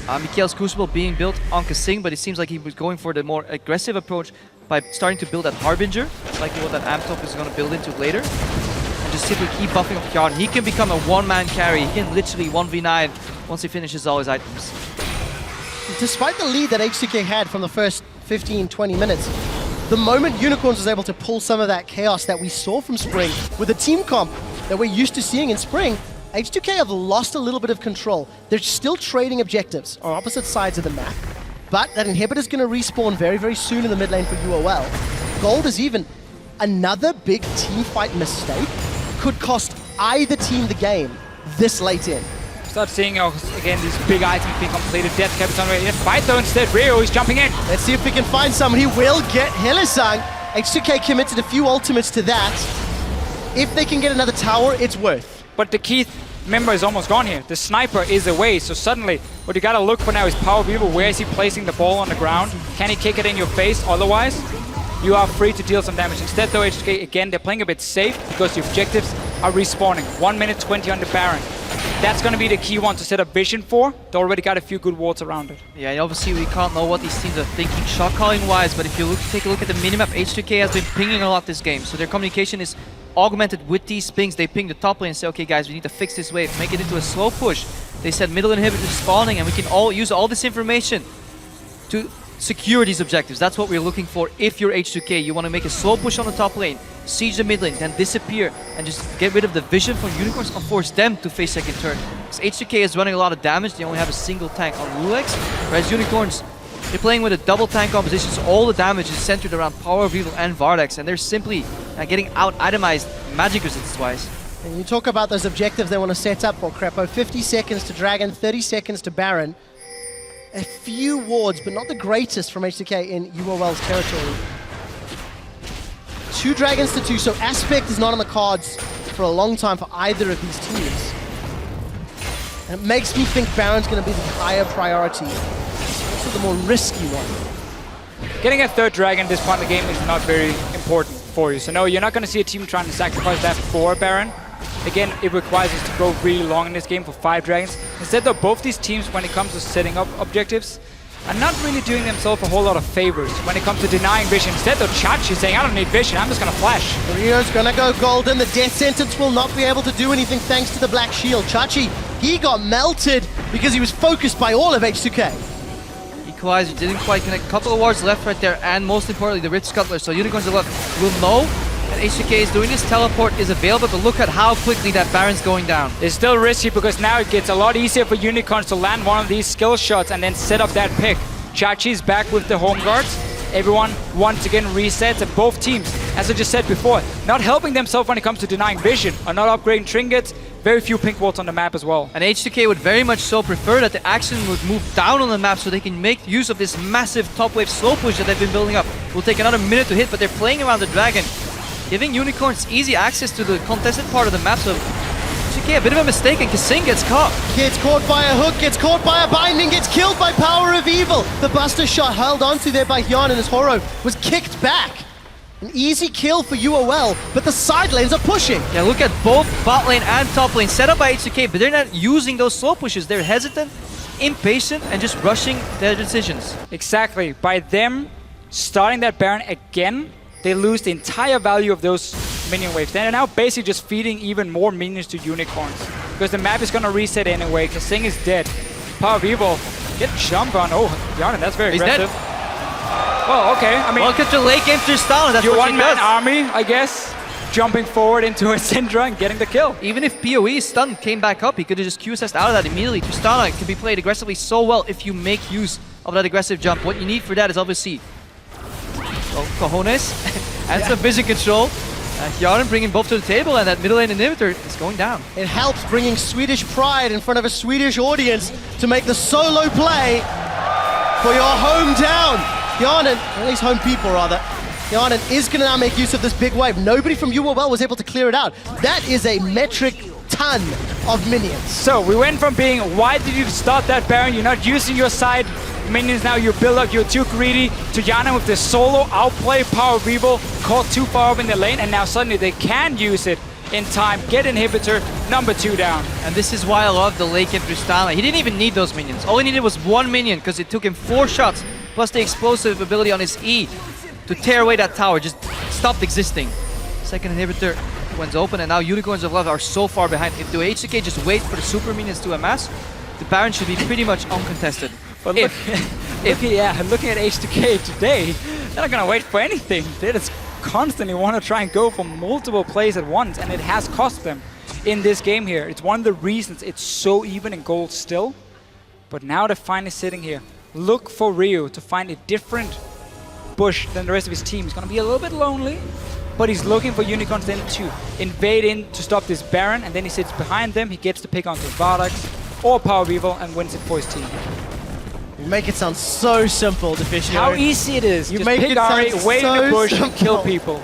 Mikhail's Crucible being built on Kasing, but it seems like he was going for the more aggressive approach by starting to build that Harbinger, likely what that Amtop is going to build into later, and just simply keep buffing up Hjarn. He can become a one-man carry. He can literally 1v9 once he finishes all his items. Despite the lead that H2K had from the first 15-20 minutes, the moment Unicorns was able to pull some of that chaos that we saw from Spring with the team comp that we're used to seeing in Spring, H2K have lost a little bit of control. They're still trading objectives on opposite sides of the map, but that inhibitor is going to respawn very, very soon in the mid lane for UOL. Gold is even. Another big team fight mistake could cost either team the game this late in. Start seeing again these big items being completed. Death Cap is on ready to fight though instead. Ryu is jumping in. Let's see if we can find someone. He will get Hylissang. H2K committed a few ultimates to that. If they can get another tower, it's worth. But the key member is almost gone here. The sniper is away, so suddenly what you gotta look for now is Power of Evil. Where is he placing the ball on the ground? Can he kick it in your face? Otherwise, you are free to deal some damage. Instead though, H2K, again, they're playing a bit safe because the objectives are respawning. 1 minute 20 on the Baron. That's going to be the key one to set up vision for. They already got a few good wards around it. Yeah, and obviously we can't know what these teams are thinking shot calling wise, but if you take a look at the minimap, H2K has been pinging a lot this game, so their communication is augmented with these pings. They ping the top lane and say, okay guys, we need to fix this wave, make it into a slow push. They said middle inhibitor spawning, and we can all use all this information to secure these objectives. That's what we're looking for. If you're H2K, you want to make a slow push on the top lane, siege the mid lane, then disappear and just get rid of the vision from Unicorns and force them to face second turn. Because H2K is running a lot of damage. They only have a single tank on Lulex, whereas Unicorns, they're playing with a double tank composition, so all the damage is centered around Power of Evil and Vardex, and they're simply getting out-itemized magic resistance-wise. And you talk about those objectives they want to set up for Crepo. 50 seconds to Dragon, 30 seconds to Baron. A few wards, but not the greatest from H2K in UOL's territory. 2 Dragons to 2, so Aspect is not on the cards for a long time for either of these teams. And it makes me think Baron's going to be the higher priority. Also the more risky one. Getting a third dragon at this point in the game is not very important. for you. So no, you're not going to see a team trying to sacrifice that for Baron. Again, it requires us to go really long in this game for 5 dragons. Instead though, both these teams, when it comes to setting up objectives, are not really doing themselves a whole lot of favors when it comes to denying vision. Instead though, Chachi saying, I don't need vision, I'm just going to flash. Rio's going to go golden. The death sentence will not be able to do anything thanks to the black shield. Chachi, he got melted because he was focused by all of H2K. Equalizer didn't quite connect. Couple of wards left right there, and most importantly, the Rich Scuttler. So Unicorns of Love will know that H2K is doing this. Teleport is available, but look at how quickly that Baron's going down. It's still risky because now it gets a lot easier for Unicorns to land one of these skill shots and then set up that pick. Chachi's back with the home guards. Everyone once again resets, and both teams, as I just said before, not helping themselves when it comes to denying vision, are not upgrading trinkets. Very few pink wards on the map as well. And H2K would very much so prefer that the action would move down on the map so they can make use of this massive top wave slow push that they've been building up. Will take another minute to hit, but they're playing around the dragon, giving Unicorns easy access to the contested part of the map. So H2K, a bit of a mistake, and Kasing gets caught. Gets caught by a hook, gets caught by a binding, gets killed by Power of Evil. The Buster shot held onto there by Hyun, and his Horo was kicked back. An easy kill for UOL, but the side lanes are pushing. Yeah, look at both bot lane and top lane set up by H2K, but they're not using those slow pushes. They're hesitant, impatient, and just rushing their decisions. Exactly. By them starting that Baron again, they lose the entire value of those minion waves. They're now basically just feeding even more minions to Unicorns, because the map is going to reset anyway. Kasing is dead. Power of Evil get jump on. Oh, Yarn, that's very aggressive. Dead. Well, okay. I mean, welcome to late game Tristan. That's your what she one-man does. army, I guess, jumping forward into a Syndra and getting the kill. Even if PoE's stun came back up, he could have just QSS'd out of that immediately. Tristana can be played aggressively so well if you make use of that aggressive jump. What you need for that is obviously cojones and some vision control. Yaren bringing both to the table, and that middle lane inhibitor is going down. It helps bringing Swedish pride in front of a Swedish audience to make the solo play for your hometown. Yarnan, or at least home people rather, Yarnan is going to now make use of this big wave. Nobody from UOL was able to clear it out. That is a metric ton of minions. So we went from being, why did you start that Baron? You're not using your side minions now, you build up, you're too greedy, to Yana with the solo outplay, Power of Evil, caught too far up in the lane, and now suddenly they can use it in time, get inhibitor, number 2 down. And this is why I love the late game Tristana. He didn't even need those minions. All he needed was 1 minion, because it took him 4 shots, plus the explosive ability on his E to tear away that tower, just stopped existing. Second inhibitor went open, and now Unicorns of Love are so far behind. If the H2K just wait for the super minions to amass, the Baron should be pretty much uncontested. But looking at H2K today, they're not gonna wait for anything. They just constantly want to try and go for multiple plays at once, and it has cost them in this game here. It's one of the reasons it's so even in gold still. But now they're finally sitting here. Look for Rio to find a different bush than the rest of his team. He's gonna be a little bit lonely, but he's looking for Unicorns then to invade in to stop this Baron, and then he sits behind them. He gets to pick onto Vardax or Power of Evil and wins it for his team. You make it sound so simple, Deficio. How easy it is. You Just make pick it Ari, sound wait in the bush, so and kill simple. people.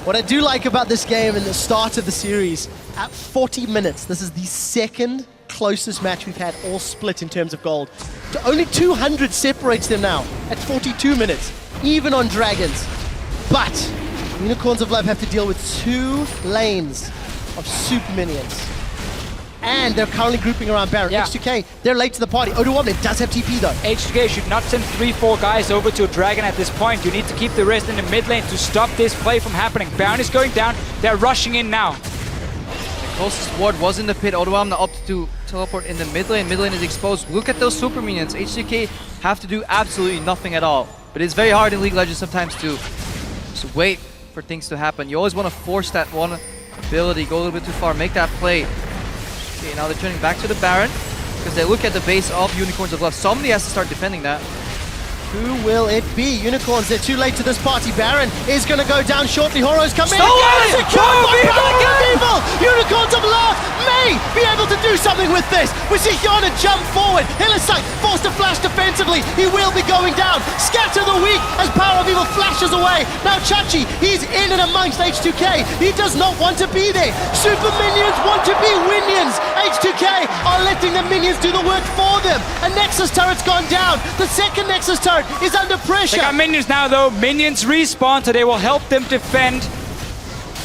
What I do like about this game and the start of the series, at 40 minutes, this is the second closest match we've had all split in terms of gold. Only 200 separates them now at 42 minutes, even on Dragons. But Unicorns of Love have to deal with 2 lanes of super minions. And they're currently grouping around Baron. Yeah. H2K, they're late to the party. Oduwamne does have TP though. H2K should not send 3-4 guys over to a Dragon at this point. You need to keep the rest in the mid lane to stop this play from happening. Baron is going down. They're rushing in now. The closest ward was in the pit. Oduwamne opted to teleport in the mid lane. Mid lane is exposed. Look at those super minions. H2K have to do absolutely nothing at all. But it's very hard in League of Legends sometimes to just wait for things to happen. You always want to force that one ability, go a little bit too far, make that play. Okay, now they're turning back to the Baron because they look at the base of Unicorns of Love. Somebody has to start defending that. Who will it be? Unicorns, they're too late to this party. Baron is going to go down shortly. Horo's coming in. Stolen! Evil! Unicorns of Love may be able to do something with this. We see Hyuna jump forward. Hillisite forced to flash defensively. He will be going down. Scatter the weak as Power of Evil flashes away. Now Chachi, he's in and amongst H2K. He does not want to be there. Super minions want to be winions. H2K are letting the minions do the work for them. A Nexus turret's gone down. The second Nexus turret is under pressure. They got minions now though. Minions respawn, so they will help them defend.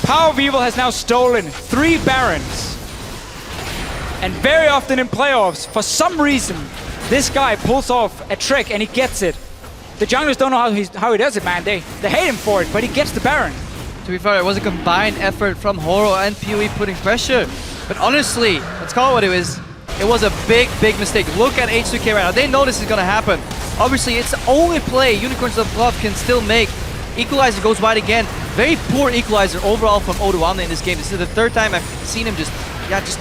Power of Evil has now stolen 3 Barons. And very often in playoffs, for some reason, this guy pulls off a trick and he gets it. The junglers don't know how he does it, man. They hate him for it, but he gets the Baron. To be fair, it was a combined effort from Horo and PoE putting pressure. But honestly, let's call it what it is. It was a big, big mistake. Look at H2K right now. They know this is going to happen. Obviously, it's the only play Unicorns of Love can still make. Equalizer goes wide again. Very poor equalizer overall from Oduamne in this game. This is the 3rd time I've seen him just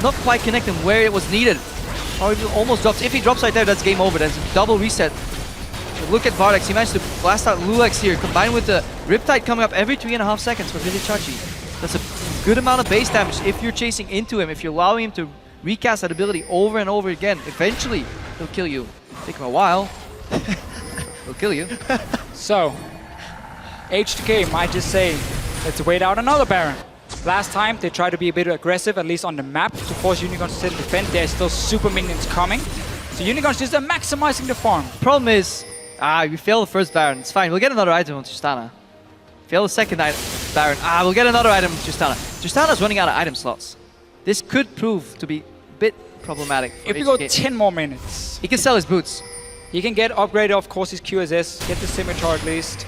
not quite connecting where it was needed. Or he almost drops. If he drops right there, that's game over. That's a double reset. But look at Vardex. He managed to blast out Lulex here, combined with the Riptide coming up every 3.5 seconds for Vilichachi. That's a good amount of base damage if you're chasing into him, if you're allowing him to recast that ability over and over again. Eventually, he'll kill you. It'll take him a while. He'll kill you. So, H2K might just say, let's wait out another Baron. Last time, they tried to be a bit aggressive, at least on the map, to force Unicorns to defend. There's still super minions coming. So Unicorns just are maximizing the farm. Problem is, we failed the first Baron. It's fine. We'll get another item on Tristana. Fail the second Baron. We'll get another item on Tristana. Tristana's running out of item slots. This could prove to be a bit problematic. If we go 10 more minutes, he can sell his boots. He can get upgraded, of course, his QSS, get the Scimitar at least.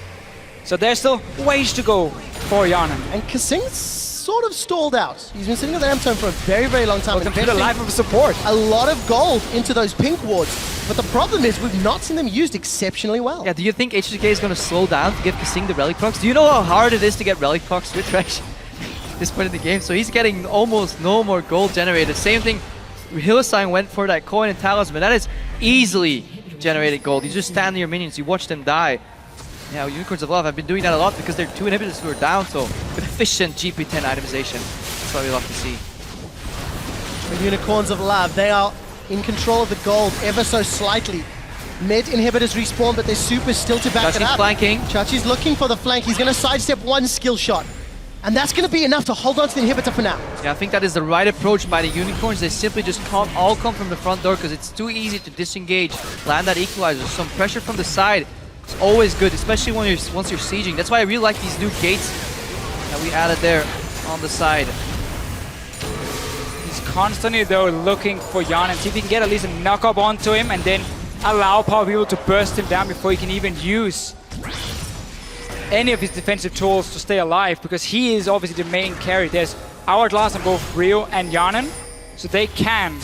So there's still ways to go for Yanan. And Kasing's sort of stalled out. He's been sitting at the Amtone for a very, very long time. Welcome to the life of support. A lot of gold into those pink wards. But the problem is we've not seen them used exceptionally well. Yeah, do you think H2K is going to slow down to give Kasing the relic procs? Do you know how hard it is to get relic procs with Thresh at this point in the game? So he's getting almost no more gold generated. Same thing, Hillside went for that coin and talisman. That is easily generated gold. You just stand near your minions, you watch them die. Yeah, Unicorns of Love have been doing that a lot because they're 2 inhibitors who are down, so efficient GP10 itemization. That's what we love to see. The Unicorns of Love, they are in control of the gold ever so slightly. Mid inhibitors respawn, but they're super still to back it up. Flanking. Chachi's looking for the flank. He's going to sidestep 1 skill shot. And that's going to be enough to hold on to the inhibitor for now. Yeah, I think that is the right approach by the Unicorns. They simply just can't all come from the front door because it's too easy to disengage, land that equalizer. Some pressure from the side. It's always good, especially when once you're sieging. That's why I really like these new gates that we added there on the side. He's constantly, though, looking for Jan and see if he can get at least a knock-up onto him and then allow Power of Evil to burst him down before he can even use any of his defensive tools to stay alive, because he is obviously the main carry. There's Hourglass on both Rio and Yanan, so they can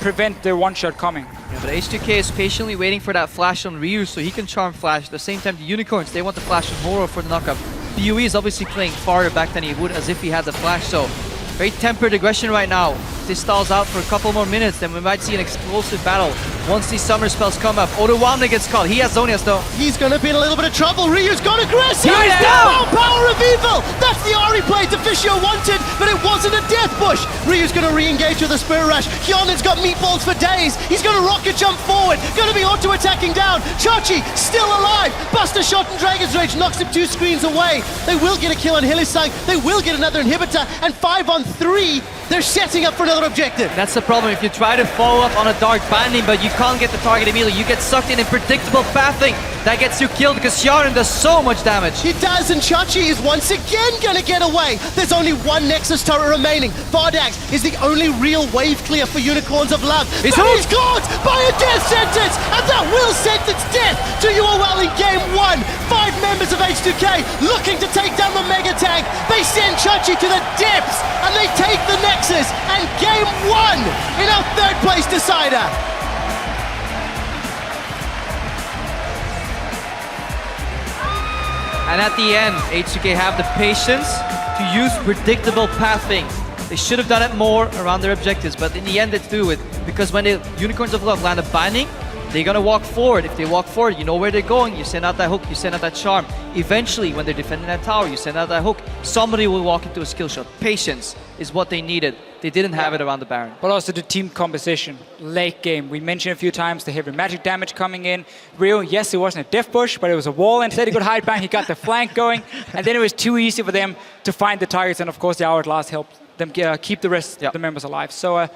prevent the one-shot coming. Yeah, but H2K is patiently waiting for that flash on Ryu so he can charm flash. At the same time, the Unicorns, they want the flash on Horo for the knockup. PoE is obviously playing farther back than he would as if he had the flash, so very tempered aggression right now. If this stalls out for a couple more minutes, then we might see an explosive battle once these summer spells come up. Oduamne gets caught. He has Zonias though. He's going to be in a little bit of trouble. Ryu's gone aggressive. He's down! Power of Evil. That's the Ari play Deficio wanted, but it wasn't a death bush. Ryu's going to re-engage with a Spirit Rush. Hyunan's got meatballs for days. He's going to rocket jump forward. Going to be auto-attacking down. Chachi still alive. Buster shot and Dragon's Rage knocks him 2 screens away. They will get a kill on Hillisang. They will get another inhibitor. And 5 on 3, they're setting up for another objective. That's the problem. If you try to follow up on a dark banding, but you can't get the target immediately, you get sucked in predictable pathing. That gets you killed because Sharon does so much damage. He does, and Chachi is once again going to get away. There's only 1 Nexus turret remaining. Vardax is the only real wave clear for Unicorns of Love. He's caught by a death sentence, and that will sentence death to UOL in game 1. 5 members of H2K looking to take down the Mega Tank. They send Chachi to the depths, and they take the Nexus, and game 1 in our 3rd place decider. And at the end, H2K have the patience to use predictable pathing. They should have done it more around their objectives, but in the end, let's do it. Because when the Unicorns of Love land a binding, they're gonna walk forward. If they walk forward, you know where they're going. You send out that hook, you send out that charm. Eventually, when they're defending that tower, you send out that hook. Somebody will walk into a skill shot. Patience is what they needed. They didn't have it around the Baron. But also the team composition, late game. We mentioned a few times the heavy magic damage coming in. Rio, yes, it wasn't a death bush, but it was a wall. Instead, he could hide back, he got the flank going. And then it was too easy for them to find the targets. And of course, the Hourglass helped them keep the rest of the members alive. So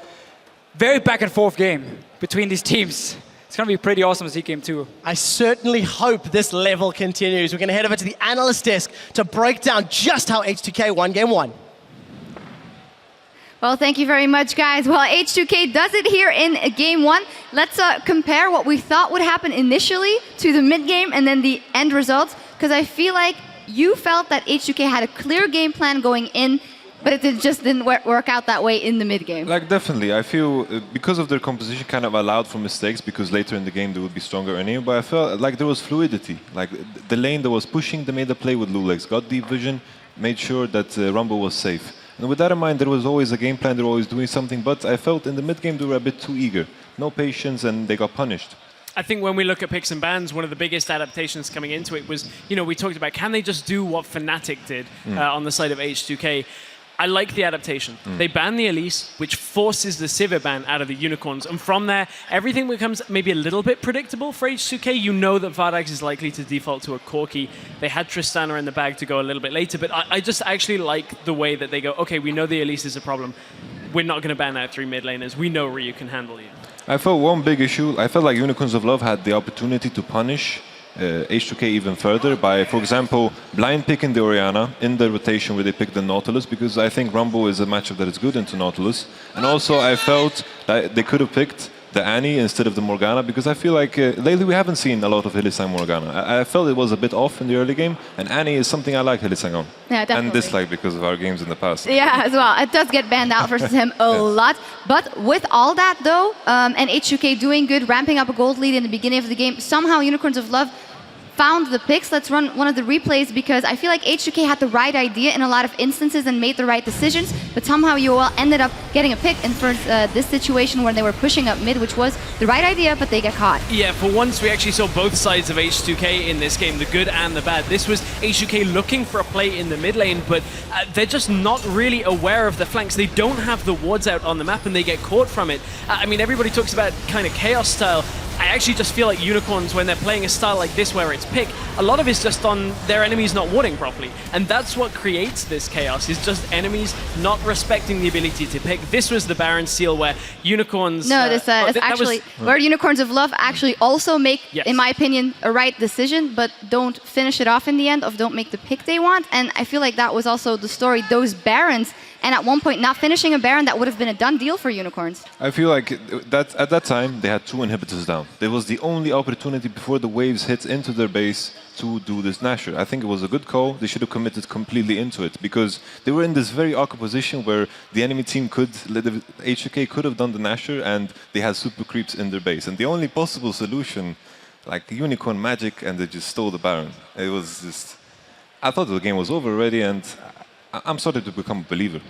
very back and forth game between these teams. It's going to be pretty awesome to see game 2. I certainly hope this level continues. We're going to head over to the analyst desk to break down just how H2K won game 1. Well, thank you very much, guys. Well, H2K does it here in game one. Let's compare what we thought would happen initially to the mid-game and then the end results, because I feel like you felt that H2K had a clear game plan going in, but it just didn't work out that way in the mid-game. Like, definitely. I feel because of their composition kind of allowed for mistakes, because later in the game they would be stronger anyway, but I felt like there was fluidity. Like, the lane that was pushing, they made the play with Lulex, got deep vision, made sure that Rumble was safe. And with that in mind, there was always a game plan, they were always doing something, but I felt in the mid-game they were a bit too eager. No patience, and they got punished. I think when we look at picks and bans, one of the biggest adaptations coming into it was, we talked about, can they just do what Fnatic did on the side of H2K? I like the adaptation. They ban the Elise, which forces the Sivir ban out of the Unicorns. And from there, everything becomes maybe a little bit predictable for H2K. You know that Vardax is likely to default to a Corki. They had Tristana in the bag to go a little bit later, but I just actually like the way that they go, okay, we know the Elise is a problem. We're not going to ban out 3 mid laners. We know Ryu can handle you. I felt one big issue. I felt like Unicorns of Love had the opportunity to punish H2K even further by, for example, blind picking the Orianna in the rotation where they picked the Nautilus, because I think Rumble is a matchup that is good into Nautilus. And also I felt that they could have picked the Annie instead of the Morgana, because I feel like lately we haven't seen a lot of Hylissang Morgana. I felt it was a bit off in the early game, and Annie is something I like Hylissang on. Yeah, definitely. And dislike because of our games in the past. Yeah, as well. It does get banned out versus him a lot. But with all that, though, and H2K doing good, ramping up a gold lead in the beginning of the game, somehow Unicorns of Love found the picks. Let's run one of the replays, because I feel like H2K had the right idea in a lot of instances and made the right decisions, but somehow UOL ended up getting a pick in first, this situation where they were pushing up mid, which was the right idea, but they get caught. Yeah, for once we actually saw both sides of H2K in this game, the good and the bad. This was H2K looking for a play in the mid lane, but they're just not really aware of the flanks. They don't have the wards out on the map and they get caught from it. I mean, everybody talks about kind of chaos style. I actually just feel like Unicorns, when they're playing a style like this where it's pick, a lot of it's just on their enemies not warding properly. And that's what creates this chaos, is just enemies not respecting the ability to pick. This was the Baron seal where Unicorns... No, this actually, where Unicorns of Love actually also make, in my opinion, a right decision, but don't finish it off in the end, or don't make the pick they want. And I feel like that was also the story, those Barons, and at one point not finishing a Baron, that would have been a done deal for Unicorns. I feel like that at that time they had 2 inhibitors down. There was the only opportunity before the waves hit into their base to do this Nasher. I think it was a good call. They should have committed completely into it, because they were in this very awkward position where the enemy team could, H2K could have done the Nasher, and they had super creeps in their base. And the only possible solution, like Unicorn magic, and they just stole the Baron. It was just... I thought the game was over already, and I'm starting to become a believer.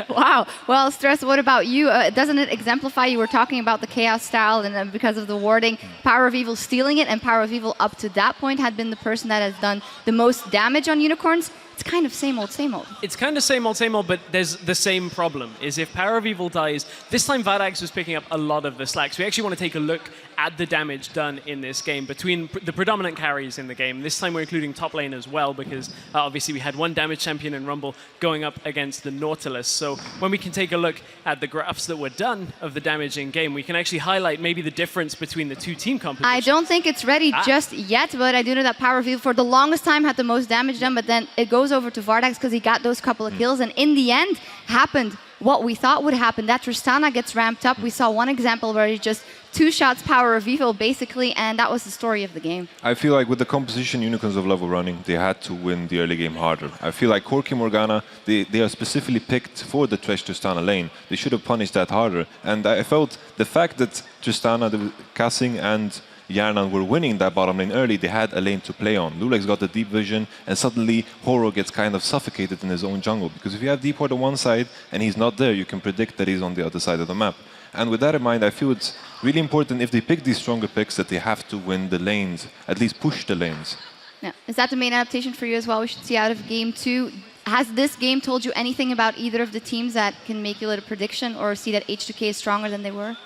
Wow. Well, Stress, what about you? Doesn't it exemplify, you were talking about the chaos style, and because of the warding, Power of Evil stealing it, and Power of Evil up to that point had been the person that has done the most damage on Unicorns. It's kind of same old, same old. It's kind of same old, but there's the same problem, is if Power of Evil dies, this time Vardax was picking up a lot of the slack. So we actually want to take a look at the damage done in this game between the predominant carries in the game. This time we're including top lane as well, because obviously we had 1 damage champion in Rumble going up against the Nautilus. So when we can take a look at the graphs that were done of the damage in game, we can actually highlight maybe the difference between the 2 team compositions. I don't think it's ready just yet, but I do know that Power of Evil for the longest time had the most damage done, but then it goes over to Vardax because he got those couple of kills, and in the end happened what we thought would happen. That Tristana gets ramped up. We saw one example where he just 2 shots Power of Evil basically, and that was the story of the game. I feel like with the composition Unicorns of Love were running, they had to win the early game harder. I feel like Corki Morgana, they are specifically picked for the Thresh Tristana lane. They should have punished that harder, and I felt the fact that Tristana, Kassing and Yarnan were winning that bottom lane early, they had a lane to play on. Lulex got the deep vision, and suddenly Horo gets kind of suffocated in his own jungle. Because if you have deep Horde on one side and he's not there, you can predict that he's on the other side of the map. And with that in mind, I feel it's really important, if they pick these stronger picks, that they have to win the lanes, at least push the lanes. Yeah. Is that the main adaptation for you as well we should see out of game 2? Has this game told you anything about either of the teams that can make you a little prediction, or see that H2K is stronger than they were?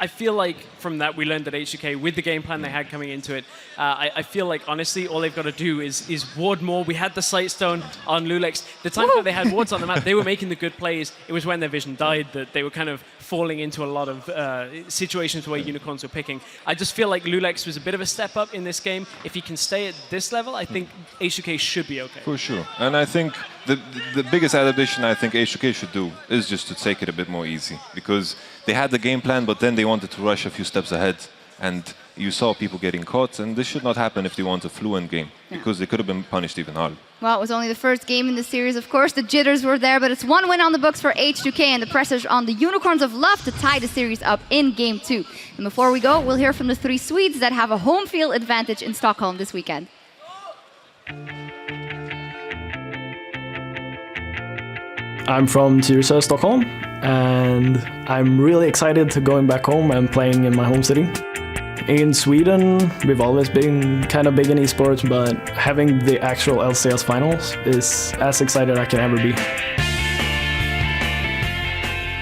I feel like from that we learned that H2K, with the game plan they had coming into it, I feel like honestly all they've got to do is ward more. We had the Sightstone on Lulex. The time that they had wards on the map, they were making the good plays. It was when their vision died that they were kind of falling into a lot of situations where Unicorns were picking. I just feel like Lulex was a bit of a step up in this game. If he can stay at this level, I think H2K should be okay. For sure. And I think the biggest adaptation I think H2K should do is just to take it a bit more easy, because they had the game plan, but then they wanted to rush a few steps ahead, and you saw people getting caught, and this should not happen if they want a fluent game, because they could have been punished even harder. Well, it was only the first game in the series, of course. The jitters were there, but it's 1 win on the books for H2K, and the pressure's on the Unicorns of Love to tie the series up in Game 2. And before we go, we'll hear from the 3 Swedes that have a home field advantage in Stockholm this weekend. I'm from Tyresö, Stockholm, and I'm really excited to going back home and playing in my home city. In Sweden, we've always been kind of big in esports, but having the actual LCS finals is as excited I can ever be.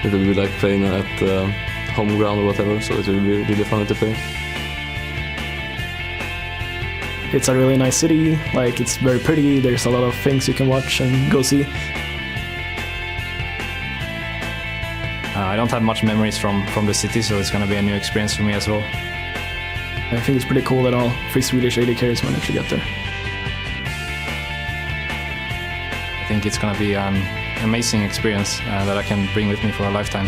It will be like playing at home ground or whatever, so it will be really fun to play. It's a really nice city, like it's very pretty, there's a lot of things you can watch and go see. I don't have much memories from the city, so it's going to be a new experience for me as well. I think it's pretty cool that all 3 Swedish AD carriers managed to get there. I think it's going to be an amazing experience that I can bring with me for a lifetime.